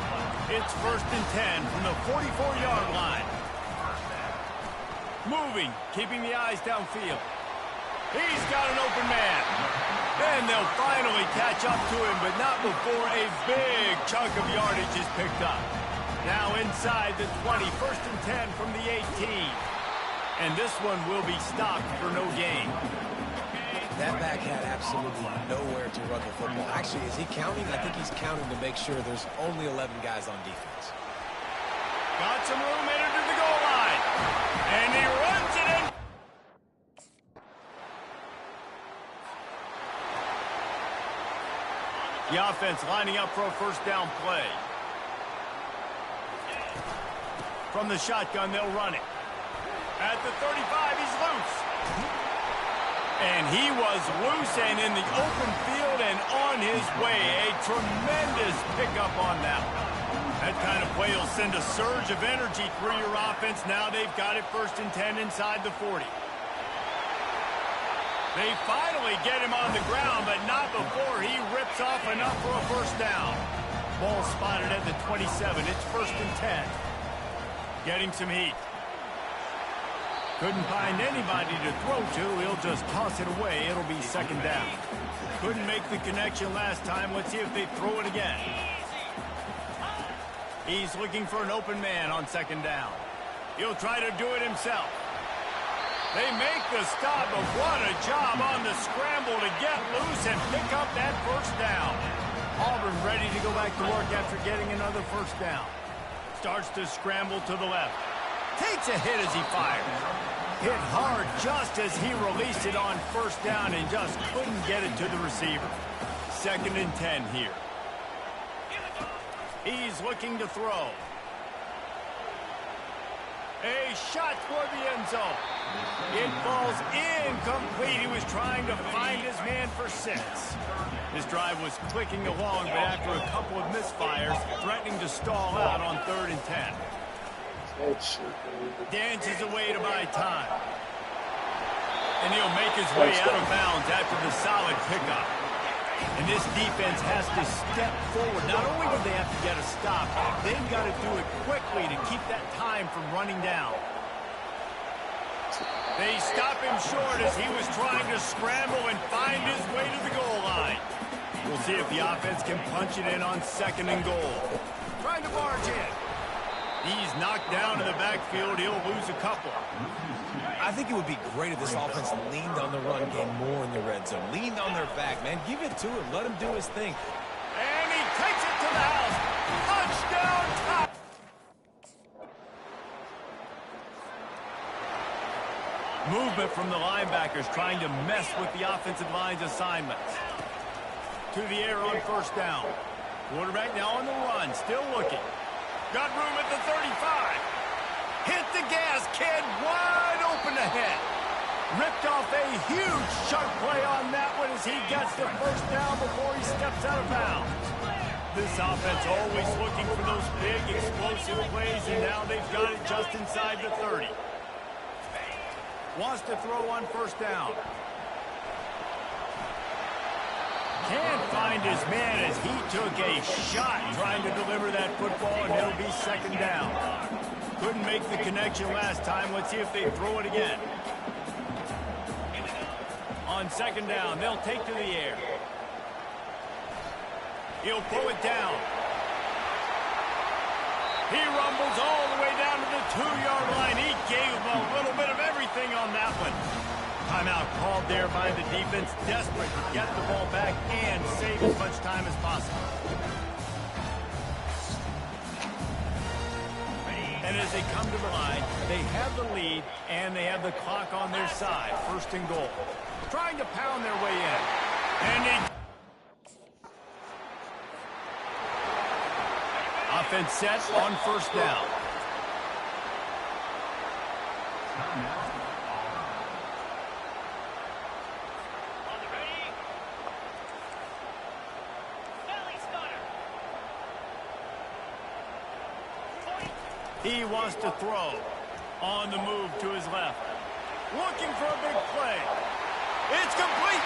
It's 1st and 10 from the 44-yard line. Moving, keeping the eyes downfield. He's got an open man. Then they'll finally catch up to him, but not before a big chunk of yardage is picked up. Now inside the 20, 1st and 10 from the 18. And this one will be stopped for no gain. That back had absolutely nowhere to run the football. Actually, is he counting? I think he's counting to make sure there's only 11 guys on defense. Got some room headed to the goal line. And he runs it in. The offense lining up for a first down play. From the shotgun, they'll run it. At the 35, he's loose. And he was loose and in the open field and on his way. A tremendous pickup on that one. That kind of play will send a surge of energy through your offense. Now they've got it 1st and 10 inside the 40. They finally get him on the ground, but not before he rips off enough for a first down. Ball spotted at the 27. It's 1st and 10. Getting some heat. Couldn't find anybody to throw to. He'll just toss it away. It'll be 2nd down. Couldn't make the connection last time. Let's see if they throw it again. He's looking for an open man on 2nd down. He'll try to do it himself. They make the stop, but what a job on the scramble to get loose and pick up that first down. Auburn ready to go back to work after getting another first down. Starts to scramble to the left. Takes a hit as he fires. Hit hard just as he released it on first down and just couldn't get it to the receiver. 2nd and 10 here. He's looking to throw. A shot toward the end zone. It falls incomplete. He was trying to find his man for 6. This drive was clicking along, but after a couple of misfires, threatening to stall out on 3rd and 10. Dances away to buy time. And he'll make his way out of bounds after the solid pickup. And this defense has to step forward. Not only do they have to get a stop, they've got to do it quickly to keep that time from running down. They stop him short as he was trying to scramble and find his way to the goal line. We'll see if the offense can punch it in on 2nd and goal. Trying to barge in. He's knocked down in the backfield. He'll lose a couple. I think it would be great if this offense leaned on the run game more in the red zone. Leaned on their back, man. Give it to him. Let him do his thing. And he takes it to the house. Touchdown, top. Movement from the linebackers trying to mess with the offensive line's assignments. To the air on 1st down. Quarterback now on the run. Still looking. Got room at the 35. Hit the gas, kid, wide open ahead. Ripped off a huge sharp play on that one as he gets the 1st down before he steps out of bounds. This offense always looking for those big, explosive plays, and now they've got it just inside the 30. Wants to throw on 1st down. Can't find his man as he took a shot trying to deliver that football, and it'll be 2nd down. Couldn't make the connection last time. Let's see if they throw it again. On 2nd down, they'll take to the air. He'll pull it down. He rumbles all the way down to the 2-yard line. He gave him a little bit of everything on that one. Timeout called there by the defense, desperate to get the ball back and save as much time as possible. And as they come to the line, they have the lead and they have the clock on their side. 1st and goal. Trying to pound their way in. And they... Offense set on 1st down. He wants to throw. On the move to his left. Looking for a big play. It's complete.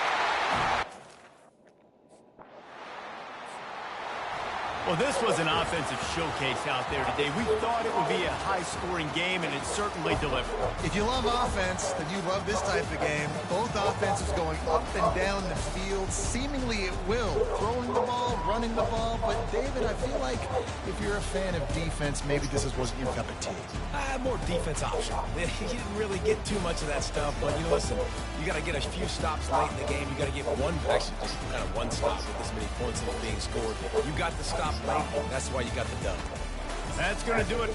Well, this was an offensive showcase out there today. We thought it would be a high-scoring game, and it certainly delivered. If you love offense, then you love this type of game. Both offenses going up and down the field, seemingly at will. Throwing the ball, running the ball. But, David, I feel like if you're a fan of defense, maybe this wasn't your cup of tea. More defense option. You didn't really get too much of that stuff, but, you know, listen, you got to get a few stops late in the game. You got to get actually just kind of one stop with this many points that are being scored. You got the stop late. That's why you got the dub. That's going to do it.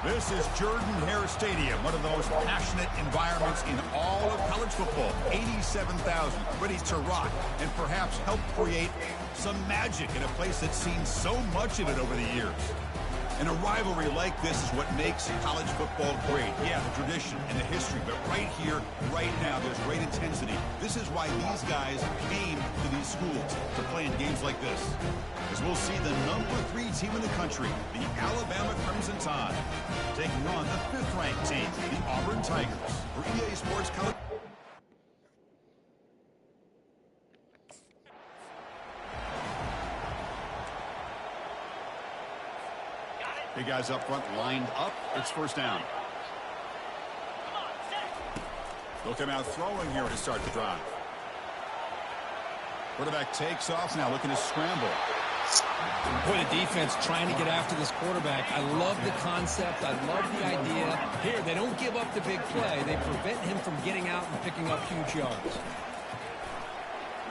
This is Jordan-Hare Stadium, one of the most passionate environments in all of college football. 87,000 ready to rock and perhaps help create some magic in a place that's seen so much of it over the years. And a rivalry like this is what makes college football great. Yeah, the tradition and the history, but right here, right now, there's great intensity. This is why these guys came to these schools to play in games like this. As we'll see the #3 team in the country, the Alabama Crimson Tide, taking on the 5th-ranked team, the Auburn Tigers. For EA Sports College. Big guys up front lined up. It's first down. They'll come out throwing here to start the drive. Quarterback takes off now, looking to scramble. Boy, the defense trying to get after this quarterback. I love the concept. I love the idea. Here, they don't give up the big play. They prevent him from getting out and picking up huge yards.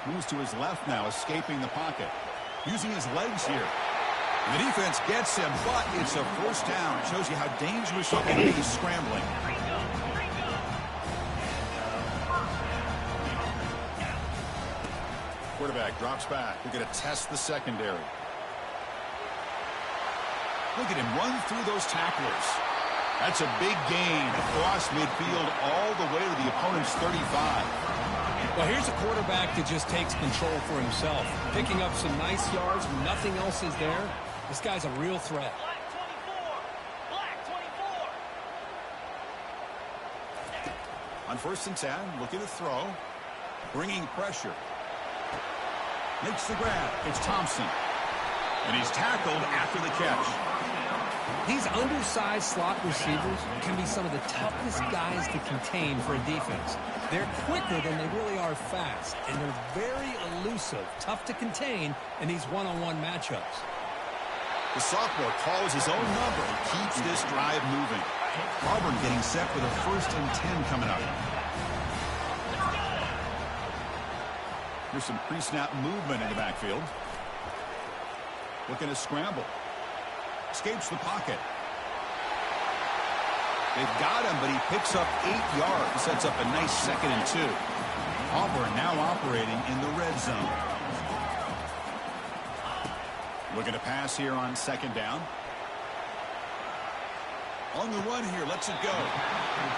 Moves to his left now, escaping the pocket. Using his legs here. And the defense gets him, but it's a first down. It shows you how dangerous he can be scrambling. Quarterback drops back. We're going to test the secondary. Look at him run through those tacklers. That's a big gain across midfield all the way to the opponent's 35. Well, here's a quarterback that just takes control for himself. Picking up some nice yards when nothing else is there. This guy's a real threat. On 1st and 10, looking to throw. Bringing pressure. Makes the grab. It's Thompson. And he's tackled after the catch. These undersized slot receivers can be some of the toughest guys to contain for a defense. They're quicker than they really are fast, and they're very elusive, tough to contain in these one-on-one matchups. The sophomore calls his own number and keeps this drive moving. Auburn getting set for the 1st and 10 coming up. Here's some pre-snap movement in the backfield. Looking to scramble. Escapes the pocket. They've got him, but he picks up 8 yards. Sets up a nice 2nd and 2. Auburn now operating in the red zone. Looking to pass here on 2nd down. On the run here, lets it go.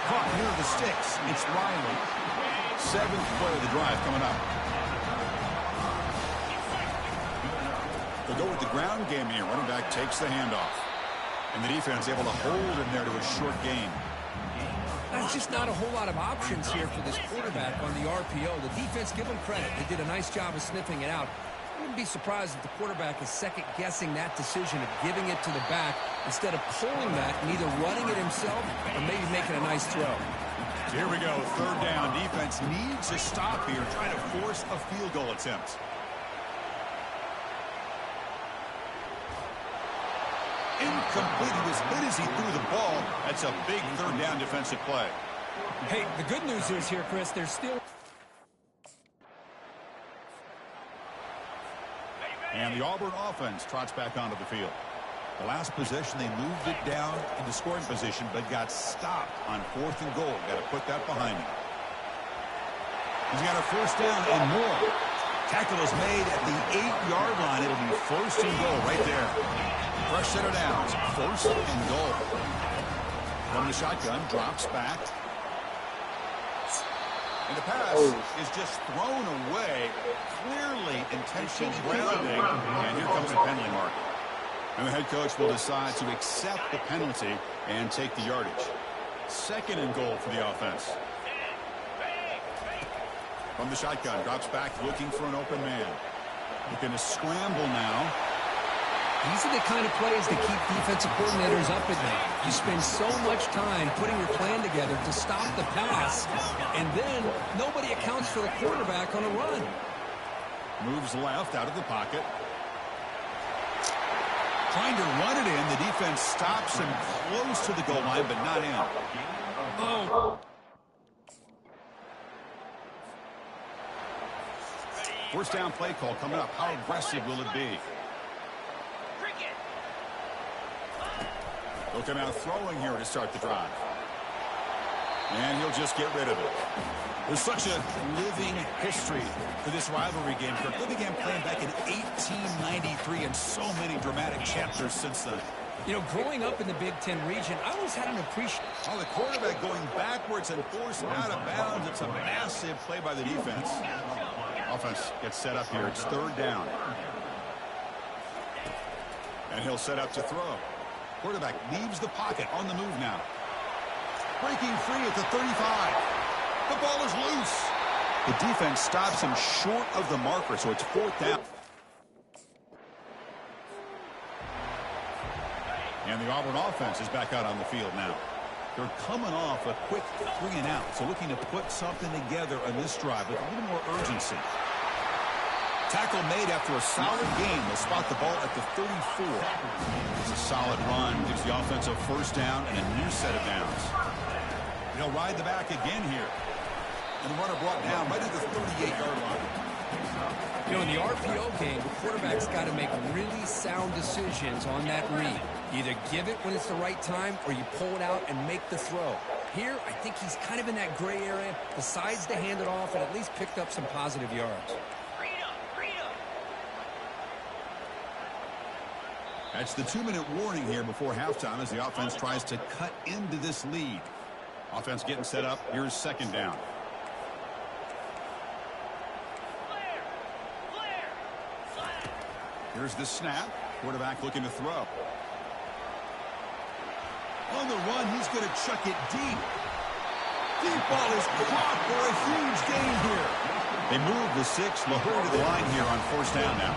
Caught near the sticks. It's Riley. 7th play of the drive coming up. They'll go with the ground game here. Running back takes the handoff. And the defense able to hold him there to a short gain. There's just not a whole lot of options here for this quarterback on the RPO. The defense, give them credit. They did a nice job of sniffing it out. I wouldn't be surprised if the quarterback is second-guessing that decision of giving it to the back instead of pulling that and either running it himself or maybe making a nice throw. So here we go. 3rd down. Defense needs a stop here, trying to force a field goal attempt. Incomplete. He was hit as he threw the ball. That's a big 3rd down defensive play. Hey, the good news is here, Chris, there's still... And the Auburn offense trots back onto the field. The last possession, they moved it down into scoring position, but got stopped on 4th and goal. Got to put that behind him. He's got a 1st down and more. Tackle is made at the 8-yard line. It'll be 1st and goal right there. Fresh set of downs. 1st and goal. From the shotgun, drops back. And the pass is just thrown away. Clearly intentional grounding. And here comes the penalty mark. And the head coach will decide to accept the penalty and take the yardage. 2nd and goal for the offense. From the shotgun, drops back looking for an open man. Looking to scramble now. These are the kind of plays that keep defensive coordinators up at night. You spend so much time putting your plan together to stop the pass, and then nobody accounts for the quarterback on a run. Moves left out of the pocket. Trying to run it in. The defense stops him close to the goal line, but not in. Oh. 1st down play call coming up. How aggressive will it be? Looking out throwing here to start the drive. And he'll just get rid of it. There's such a living history to this rivalry game, Kirk. They began playing back in 1893 and so many dramatic chapters since then. You know, growing up in the Big Ten region, I always had an appreciation. Oh, the quarterback going backwards and forced out of bounds. It's a massive play by the defense. Offense gets set up here. It's third down. And he'll set up to throw. Quarterback leaves the pocket on the move now. Breaking free at the 35. The ball is loose. The defense stops him short of the marker, so it's fourth down. And the Auburn offense is back out on the field now. They're coming off a quick 3 and out, so looking to put something together on this drive with a little more urgency. Tackle made after a solid game. They'll spot the ball at the 34. It's a solid run. Gives the offense a first down and a new set of downs. They'll ride the back again here. And the runner brought down right at the 38-yard line. You know, in the RPO game, the quarterback's got to make really sound decisions on that read. Either give it when it's the right time or you pull it out and make the throw. Here, I think he's kind of in that gray area, decides to hand it off and at least picked up some positive yards. That's the 2-minute warning here before halftime as the offense tries to cut into this lead. Offense getting set up. Here's second down. Here's the snap. Quarterback looking to throw. On the run, he's going to chuck it deep. Deep ball is caught for a huge gain here. They move the 6. Lahore to the line here on first down now.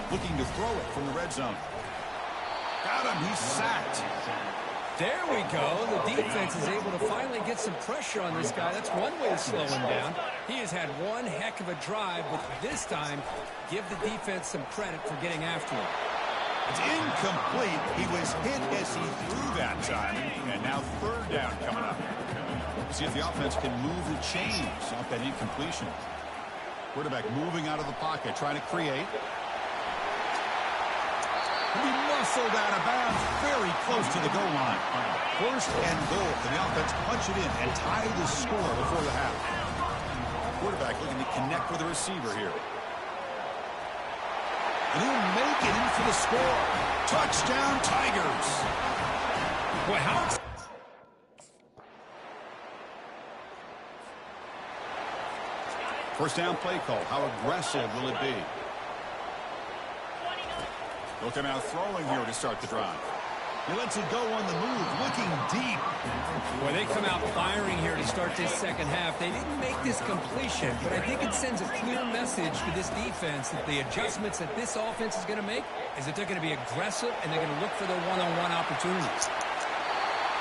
Looking to throw it from the red zone. Got him. He's sacked. There we go. The defense is able to finally get some pressure on this guy. That's one way to slow him down. He has had one heck of a drive, but this time, give the defense some credit for getting after him. It's incomplete. He was hit as he threw that time. And now third down coming up. See if the offense can move the chains off that incompletion. Quarterback moving out of the pocket, trying to create. He muscled out of bounds very close to the goal line. First and goal. Can the offense punch it in and tie the score before the half? Quarterback looking to connect with the receiver here. And he'll make it in for the score. Touchdown, Tigers. Boy, how... First down play call. How aggressive will it be? Looking out throwing here to start the drive. He lets it go on the move, looking deep. Boy, they come out firing here to start this second half. They didn't make this completion, but I think it sends a clear message to this defense that the adjustments that this offense is going to make is that they're going to be aggressive and they're going to look for their one-on-one opportunities.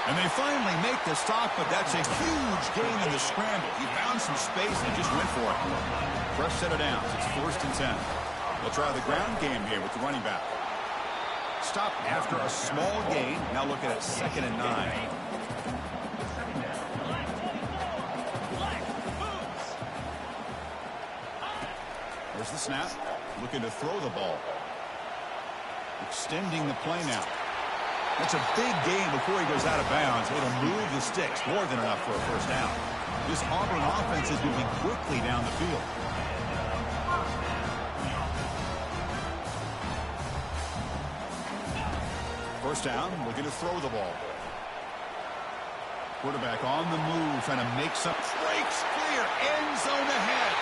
And they finally make the stop, but that's a huge gain in the scramble. He found some space and just went for it. Fresh set of downs. It's first and 10. They'll try the ground game here with the running back. Stop after a small gain. Now looking at 2nd and 9. There's the snap. Looking to throw the ball. Extending the play now. That's a big gain before he goes out of bounds. It'll move the sticks. More than enough for a first down. This Auburn offense is moving quickly down the field. First down, looking to throw the ball. Quarterback on the move, trying to make some breaks clear. End zone ahead.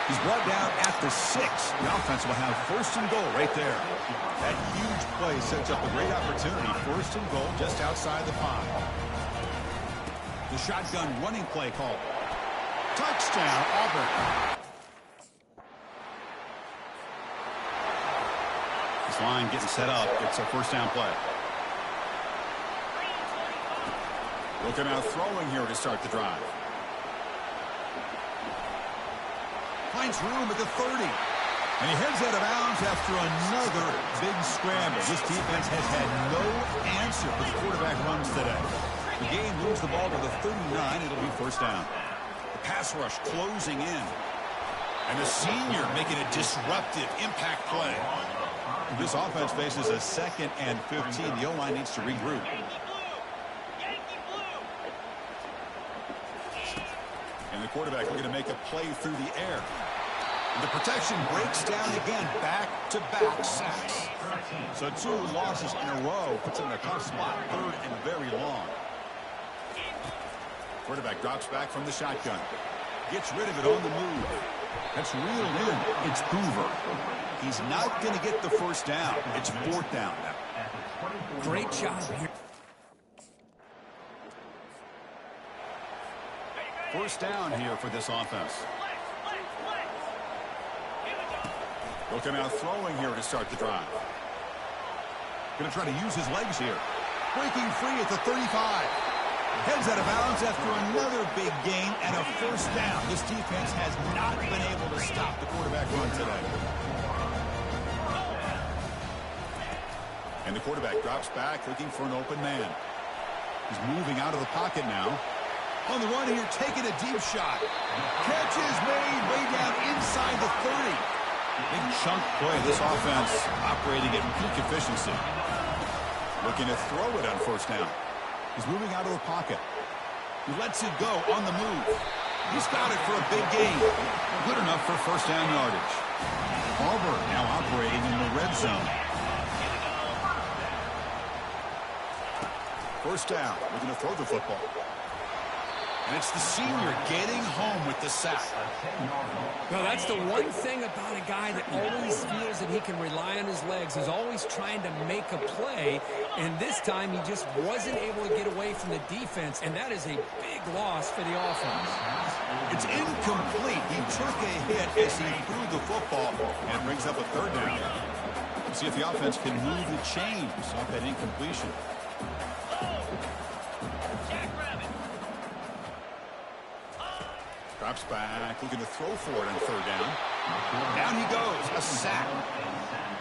He's brought down at the 6. The offense will have first and goal right there. That huge play sets up a great opportunity. First and goal just outside the 5. The shotgun running play call. Touchdown, Auburn. This line getting set up. It's a first down play. Looking out throwing here to start the drive. Finds room at the 30. And he heads out of bounds after another big scramble. This defense has had no answer for the quarterback runs today. The game moves the ball to the 39. It'll be first down. The pass rush closing in. And the senior making a disruptive impact play. This offense faces a 2nd and 15. The O-line needs to regroup. And the quarterback looking to make a play through the air. And the protection breaks down again. Back-to-back sacks. So 2 losses in a row puts him in a tough spot. 3rd and very long. Quarterback drops back from the shotgun. Gets rid of it on the move. That's reeled in. It's Hoover. He's not going to get the first down. It's 4th down. Great job here. First down here for this offense. Looking out throwing here to start the drive. Going to try to use his legs here. Breaking free at the 35. Heads out of bounds after another big gain and a first down. This defense has not been able to stop the quarterback run today. And the quarterback drops back looking for an open man. He's moving out of the pocket now. On the run here, taking a deep shot. Catch is made way down inside the 30. Big chunk play. This offense operating at peak efficiency. Looking to throw it on first down. He's moving out of the pocket. He lets it go on the move. He's got it for a big gain. Good enough for first down yardage. Auburn now operating in the red zone. First down. Looking to throw the football. And it's the senior getting home with the sack. Well, that's the one thing about a guy that always feels that he can rely on his legs. He's always trying to make a play, and this time he just wasn't able to get away from the defense, and that is a big loss for the offense. It's incomplete. He took a hit as he threw the football, and it brings up a 3rd down. Let's see if the offense can move the chains off that incompletion. Drops back, looking to throw for it on 3rd down. Down he goes, a sack.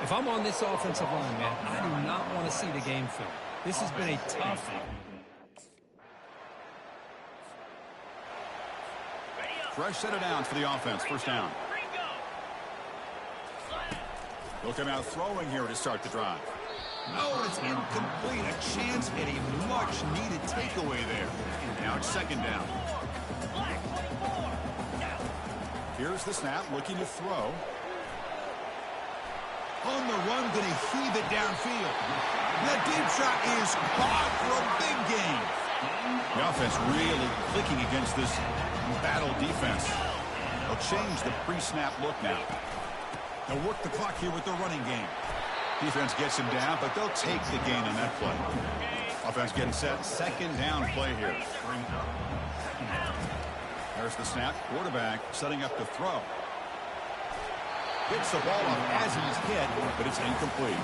If I'm on this offensive line, man, I do not want to see the game film. This has been a tough. Fresh set of downs for the offense, first down. Looking out throwing here to start the drive. No, it's incomplete. A chance at a much-needed takeaway there. Now it's 2nd down. Here's the snap, looking to throw. On the run, going to heave it downfield. That deep shot is caught for a big gain. The offense really clicking against this battle defense. They'll change the pre-snap look now. They'll work the clock here with the running game. Defense gets him down, but they'll take the gain on that play. Offense getting set, 2nd down play here. There's the snap. Quarterback setting up to throw. Gets the ball up as he's hit, but it's incomplete.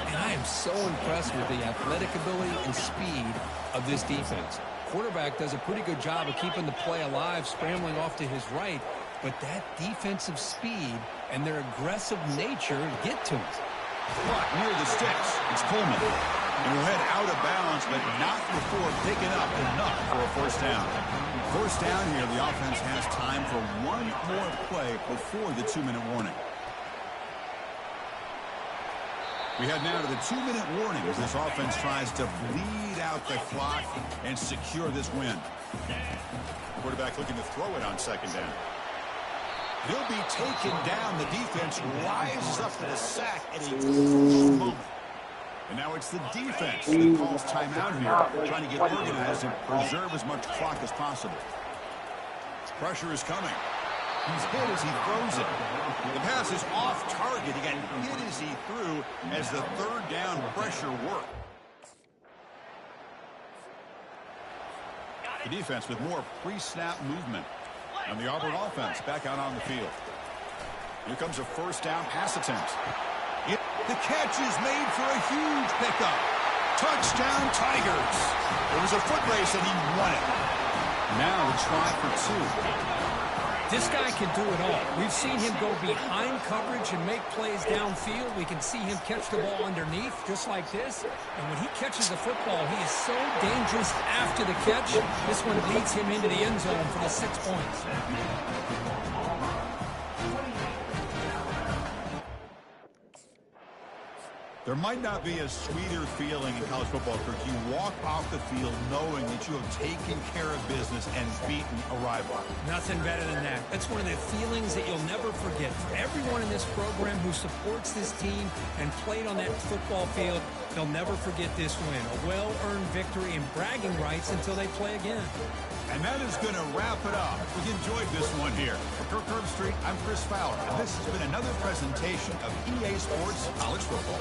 And I am so impressed with the athletic ability and speed of this defense. Quarterback does a pretty good job of keeping the play alive, scrambling off to his right, but that defensive speed and their aggressive nature get to him. Clock near the sticks. It's Coleman. And he'll head out of bounds, but not before picking up enough for a first down. First down here, the offense has time for one more play before the 2-minute warning. We head now to the 2-minute warning as this offense tries to bleed out the clock and secure this win. Quarterback looking to throw it on 2nd down. He'll be taken down. The defense rises up to the sack at a crucial moment. And now it's the defense that calls timeout here, trying to get organized and preserve as much clock as possible. Pressure is coming. He's hit as he throws it. The pass is off target. He got hit as he threw as the 3rd down pressure worked. The defense with more pre-snap movement. And the Auburn offense back out on the field. Here comes a first down pass attempt. The catch is made for a huge pickup. Touchdown, Tigers. It was a foot race and he won it. Now a try for 2. This guy can do it all. We've seen him go behind coverage and make plays downfield. We can see him catch the ball underneath, just like this. And when he catches the football, he is so dangerous after the catch. This one leads him into the end zone for the 6 points. There might not be a sweeter feeling in college football, Kirk. You walk off the field knowing that you have taken care of business and beaten a rival. Nothing better than that. That's one of the feelings that you'll never forget. For everyone in this program who supports this team and played on that football field, they'll never forget this win. A well-earned victory and bragging rights until they play again. And that is going to wrap it up. We enjoyed this one here. For Kirk Herbstreit, I'm Chris Fowler, and this has been another presentation of EA Sports College Football.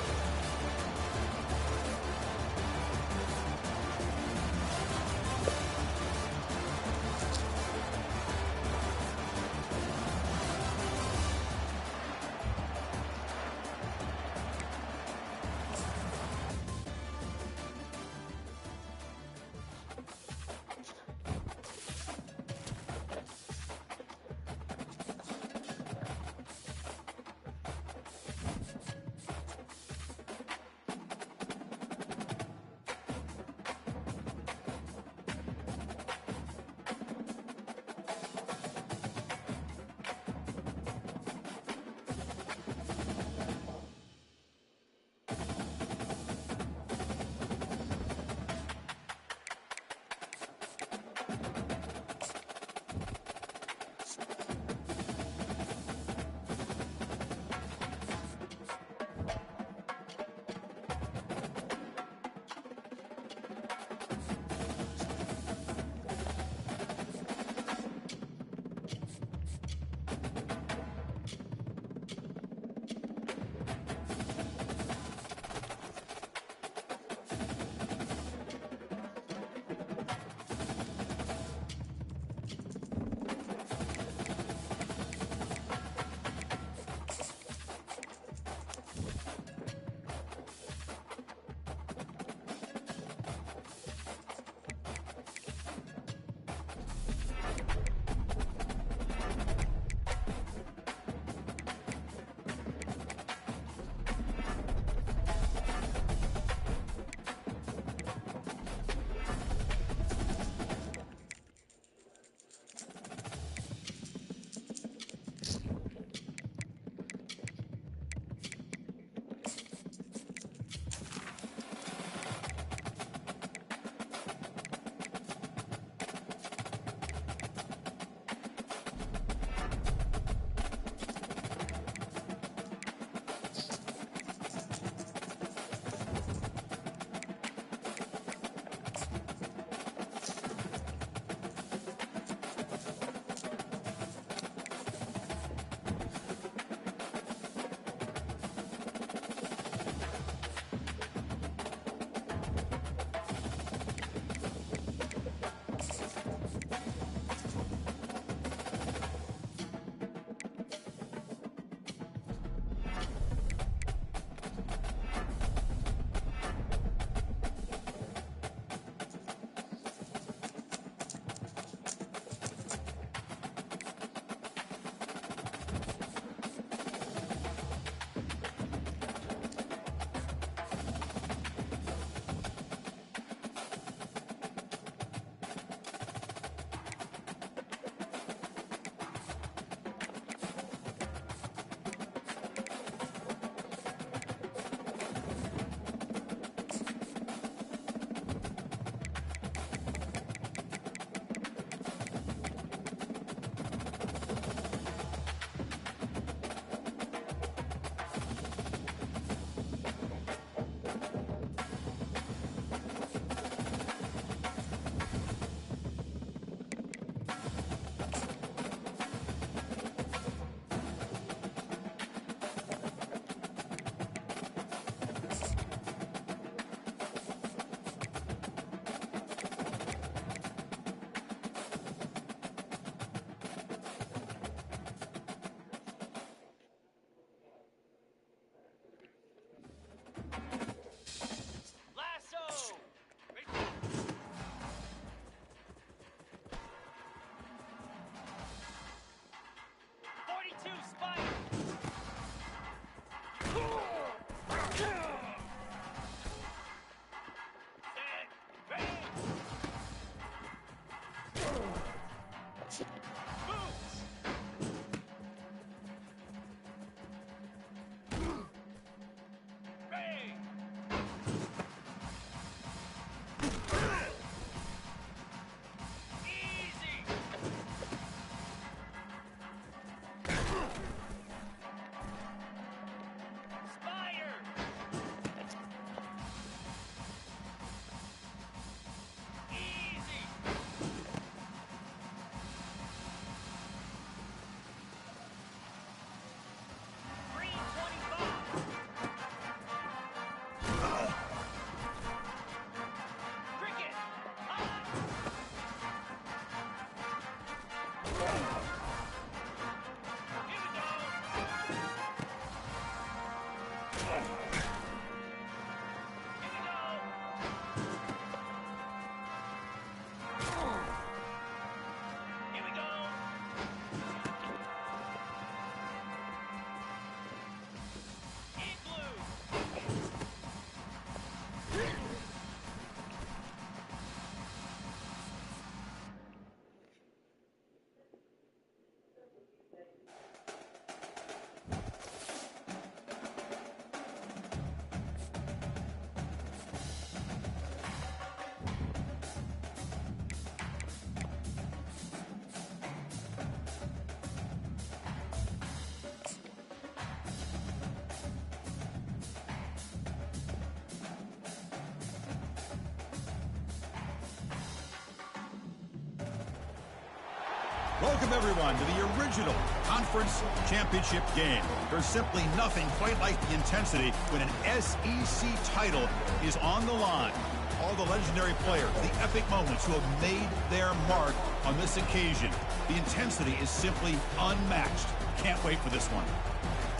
Welcome, everyone, to the original conference championship game. There's simply nothing quite like the intensity when an SEC title is on the line. All the legendary players, the epic moments who have made their mark on this occasion. The intensity is simply unmatched. Can't wait for this one.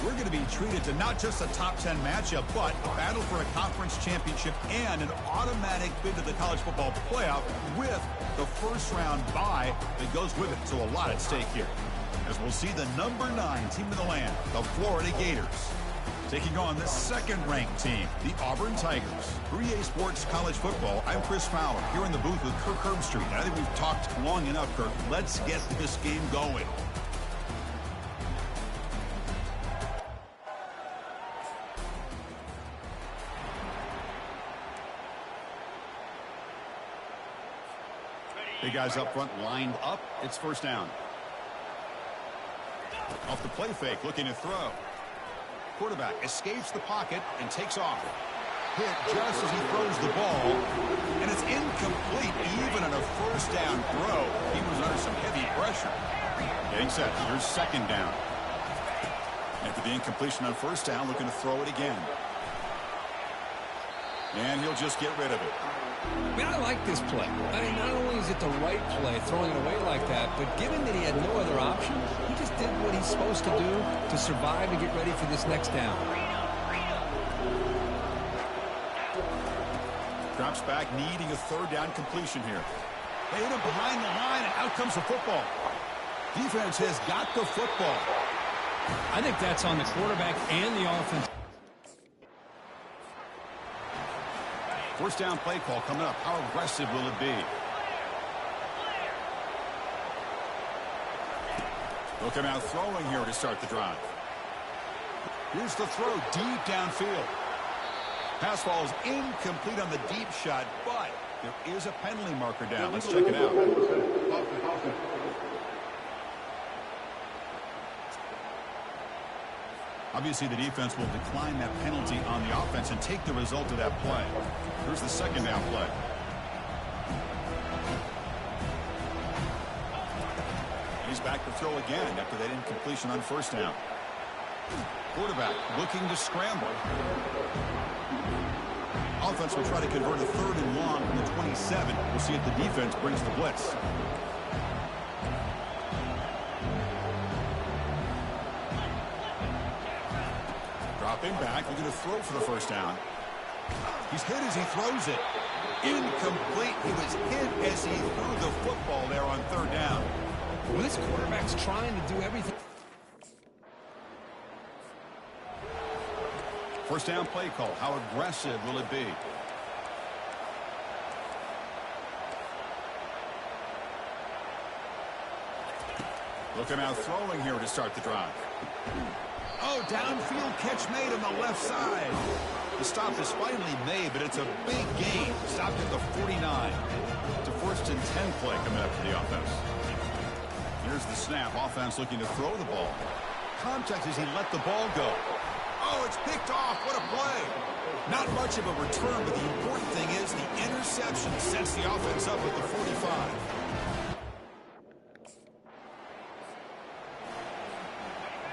We're going to be treated to not just a top 10 matchup, but a battle for a conference championship and an automatic bid to the college football playoff with the first round bye that goes with it. So a lot at stake here, as we'll see the number 9 team in the land, the Florida Gators, taking on the second-ranked team, the Auburn Tigers. For EA Sports College Football, I'm Chris Fowler, here in the booth with Kirk Herbstreit. I think we've talked long enough, Kirk. Let's get this game going. Big guys up front lined up. It's first down. Off the play fake, looking to throw. Quarterback escapes the pocket and takes off. Hit just as he throws the ball, and it's incomplete even on a first down throw. He was under some heavy pressure. Getting set. Here's second down. After the incompletion on first down, looking to throw it again. And he'll just get rid of it. I mean, I like this play. I mean, not only is it the right play, throwing it away like that, but given that he had no other option, he just did what he's supposed to do to survive and get ready for this next down. Drops back, needing a third down completion here. They hit him behind the line, and out comes the football. Defense has got the football. I think that's on the quarterback and the offense. First down play call coming up. How aggressive will it be? They'll come out throwing here to start the drive. Here's the throw deep downfield. Pass ball is incomplete on the deep shot, but there is a penalty marker down. Let's check it out. Obviously, the defense will decline that penalty on the offense and take the result of that play. Here's the second down play. He's back to throw again after that incompletion on first down. Quarterback looking to scramble. Offense will try to convert a third and long from the 27. We'll see if the defense brings the blitz. Dropping back, looking to throw for the first down. He's hit as he throws it. Incomplete. He was hit as he threw the football there on third down. Well, this quarterback's trying to do everything. First down play call. How aggressive will it be? Looking out throwing here to start the drive. Oh, downfield catch made on the left side. The stop is finally made, but it's a big gain. Stopped at the 49. It's a first and 10 play coming up for the offense. Here's the snap. Offense looking to throw the ball. Contact as he let the ball go. Oh, it's picked off. What a play. Not much of a return, but the important thing is the interception sets the offense up at the 45.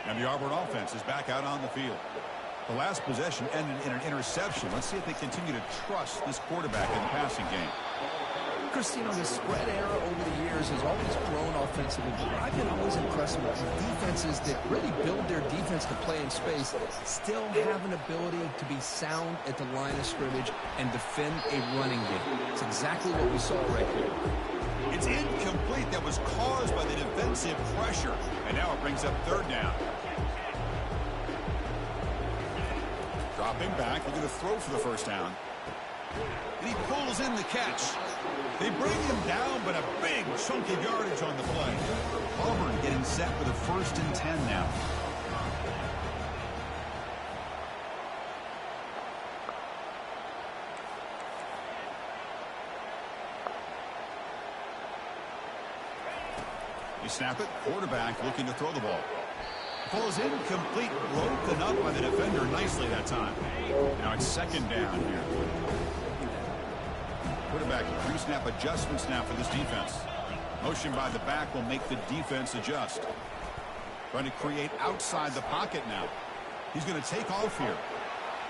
And the Auburn offense is back out on the field. The last possession ended in an interception. Let's see if they continue to trust this quarterback in the passing game. Christino, the spread era over the years has always grown offensively, but I've been always impressed with defenses that really build their defense to play in space, still have an ability to be sound at the line of scrimmage and defend a running game. It's exactly what we saw right here. It's incomplete. That was caused by the defensive pressure. And now it brings up third down. Dropping back, looking to throw for the first down. And he pulls in the catch. They bring him down, but a big chunk of yardage on the play. Auburn getting set with a 1st and 10 now. You snap it, quarterback looking to throw the ball. Ball is incomplete, broken up by the defender nicely that time. Now it's 2nd down here. Quarterback pre-snap adjustments now for this defense. Motion by the back will make the defense adjust. Trying to create outside the pocket now. He's going to take off here.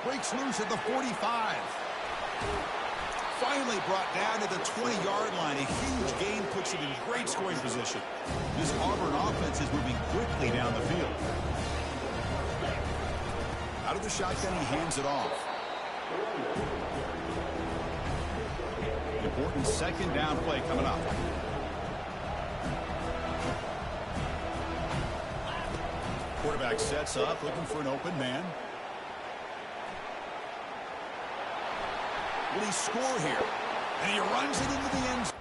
Breaks loose at the 45. Finally brought down to the 20-yard line. A huge gain puts him in great scoring position. This Auburn offense is moving quickly down the field. Out of the shotgun, he hands it off. Important 2nd down play coming up. Quarterback sets up, looking for an open man. Will he score here? And he runs it into the end zone.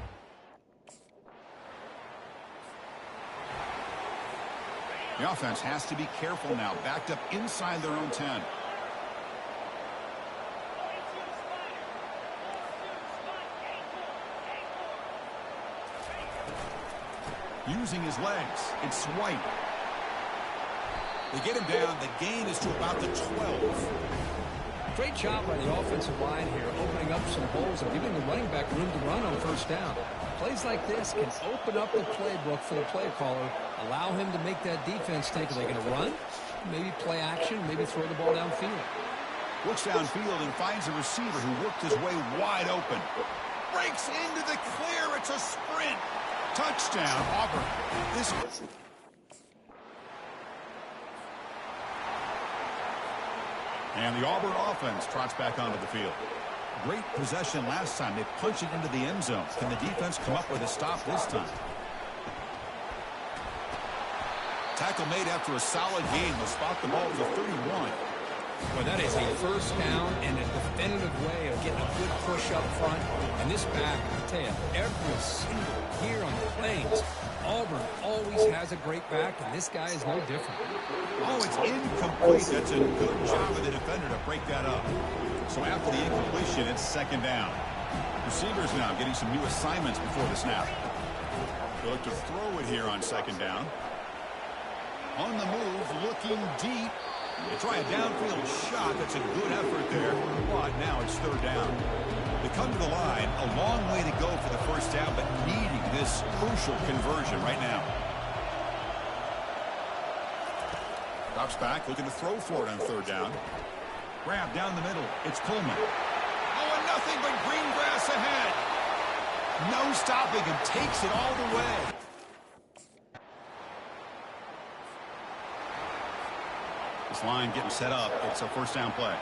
The offense has to be careful now. Backed up inside their own 10. Using his legs. It's White. They get him down. The gain is to about the 12. Great job by the offensive line here, opening up some holes and giving the running back room to run on 1st down. Plays like this can open up the playbook for the play caller, allow him to make that defense think, are they going to run? Maybe play action, maybe throw the ball downfield. Looks downfield and finds a receiver who worked his way wide open. Breaks into the clear. It's a sprint. Touchdown, Auburn. This And the Auburn offense trots back onto the field. Great possession last time. They punch it into the end zone. Can the defense come up with a stop this time? Tackle made after a solid gain. They'll spot the ball to 31. Well, that is a 1st down and a definitive way of getting a good push up front. And this back, I tell you, every single year on the Plains, Auburn always has a great back, and this guy is no different. Oh, it's incomplete. That's a good job of the defender to break that up. So after the incompletion, it's 2nd down. Receivers now getting some new assignments before the snap. They look to throw it here on 2nd down. On the move, looking deep. They try a downfield shot. That's a good effort there. But now it's 3rd down. They come to the line. A long way to go for the 1st down, but needing this crucial conversion right now. Drops back, looking to throw for it on 3rd down. Grab down the middle. It's Coleman. Oh, and nothing but green grass ahead. No stopping him. Takes it all the way. This line getting set up. It's a 1st down play.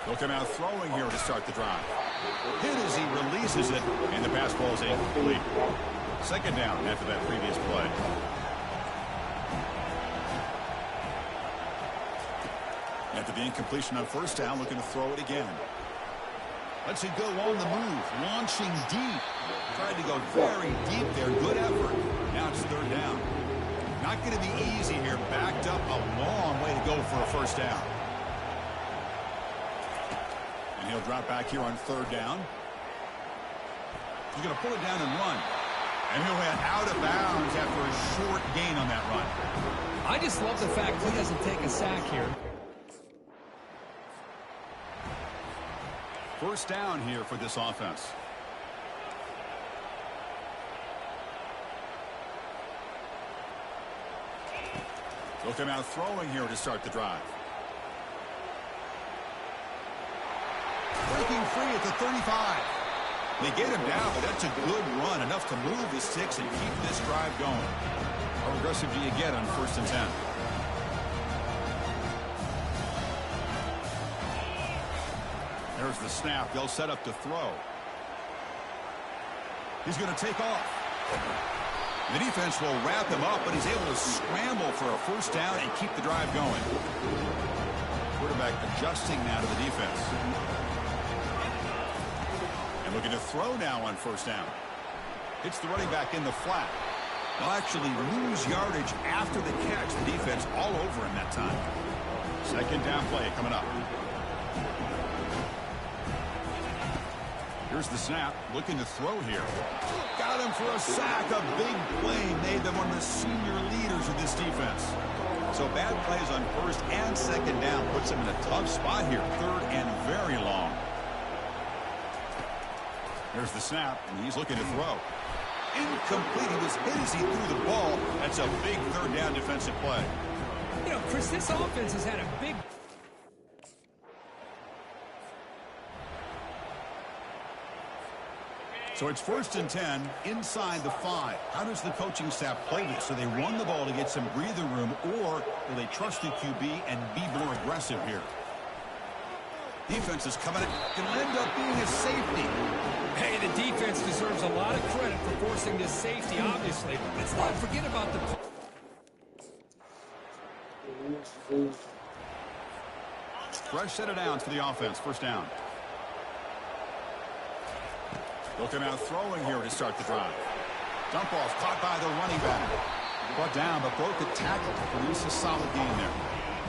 Look him out throwing here to start the drive. Hit as he releases it, and the pass ball is incomplete. 2nd down after that previous play. After the incompletion on 1st down, looking to throw it again. Lets it go on the move, launching deep. Tried to go very deep there. Good effort. Now it's 3rd down. Not going to be easy here. Backed up a long way to go for a 1st down. And he'll drop back here on 3rd down. He's going to pull it down and run. And he'll head out of bounds after a short gain on that run. I just love the fact he doesn't take a sack here. 1st down here for this offense. Looking out throwing here to start the drive. Breaking free at the 35. They get him down, but that's a good run, enough to move the sticks and keep this drive going. How aggressive do you get on 1st and 10? There's the snap. They'll set up to throw. He's going to take off. The defense will wrap him up, but he's able to scramble for a 1st down and keep the drive going. Quarterback adjusting now to the defense. And looking to throw now on 1st down. Hits the running back in the flat. They'll actually lose yardage after the catch. The defense all over him that time. 2nd down play coming up. Here's the snap. Looking to throw here. Got him for a sack. A big play made them one of the senior leaders of this defense. So bad plays on 1st and 2nd down puts them in a tough spot here. 3rd and very long. There's the snap, and he's looking to throw. Incomplete. He was hit as he threw the ball. That's a big 3rd down defensive play. You know, Chris, this offense has had a big... So it's 1st and 10 inside the 5. How does the coaching staff play this? So they run the ball to get some breather room, or will they trust the QB and be more aggressive here? Defense is coming in. It'll end up being a safety. Hey, the defense deserves a lot of credit for forcing this safety, obviously. Let's not forget about the... Fresh set of downs for the offense. 1st down. Looking out throwing here to start the drive. Dump off caught by the running back. Brought down but broke the tackle to produce a solid game there.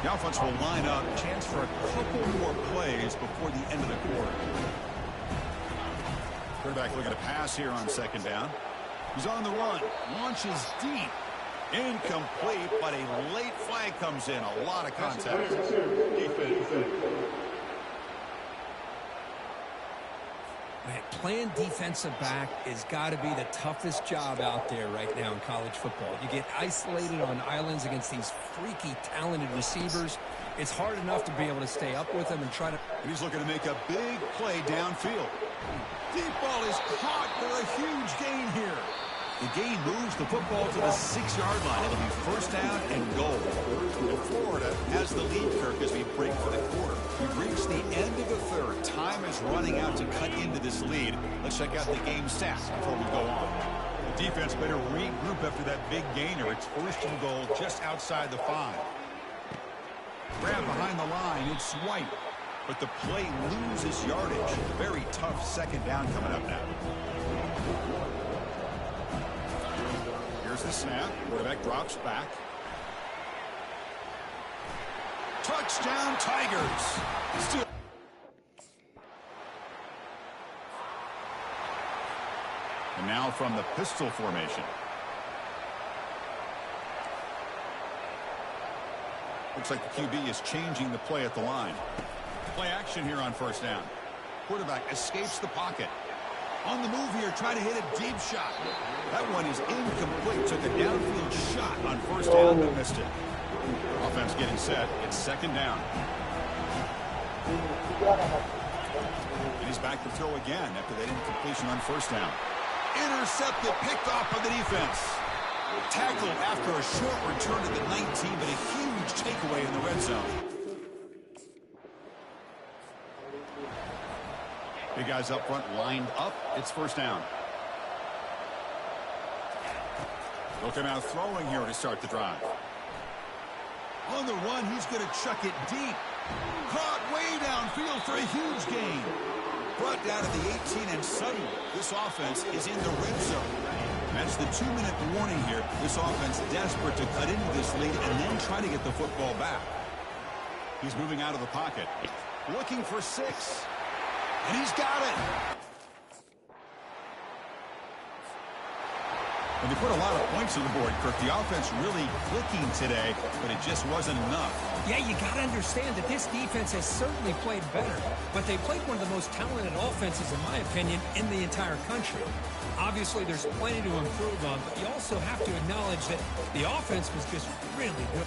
The offense will line up. Chance for a couple more plays before the end of the quarter. Quarterback looking to pass here on 2nd down. He's on the run. Launches deep. Incomplete, but a late flag comes in. A lot of contact. Man, playing defensive back has got to be the toughest job out there right now in college football. You get isolated on islands against these freaky, talented receivers. It's hard enough to be able to stay up with them and try to... He's looking to make a big play downfield. Deep ball is caught for a huge gain here. The gain moves the football to the 6-yard line. It'll be 1st down and goal. And Florida has the lead, Kirk, as we break for the quarter. We've reached the end of the 3rd. Time is running out to cut into this lead. Let's check out the game stats before we go on. The defense better regroup after that big gainer. It's 1st and goal just outside the 5. Grab behind the line. It's White. But the play loses yardage. Very tough 2nd down coming up now. Here's the snap. Quarterback drops back. Touchdown, Tigers. Still. And now from the pistol formation. Looks like the QB is changing the play at the line. Play action here on 1st down. Quarterback escapes the pocket. On the move here, trying to hit a deep shot. That one is incomplete. Took a downfield shot on 1st down, but missed it. Offense getting set. It's 2nd down. And he's back to throw again after that incompletion on 1st down. Intercepted, picked off by the defense. Tackled after a short return to the 19, but a huge takeaway in the red zone. Big guys up front lined up. It's 1st down. Looking out throwing here to start the drive. On the run, he's going to chuck it deep. Caught way downfield for a huge gain. Brought down to the 18, and suddenly this offense is in the red zone. That's the 2-minute warning here. This offense desperate to cut into this lead and then try to get the football back. He's moving out of the pocket. Looking for 6. And he's got it. And they put a lot of points on the board, Kirk. The offense really clicking today, but it just wasn't enough. Yeah, you got to understand that this defense has certainly played better, but they played one of the most talented offenses, in my opinion, in the entire country. Obviously, there's plenty to improve on, but you also have to acknowledge that the offense was just really good.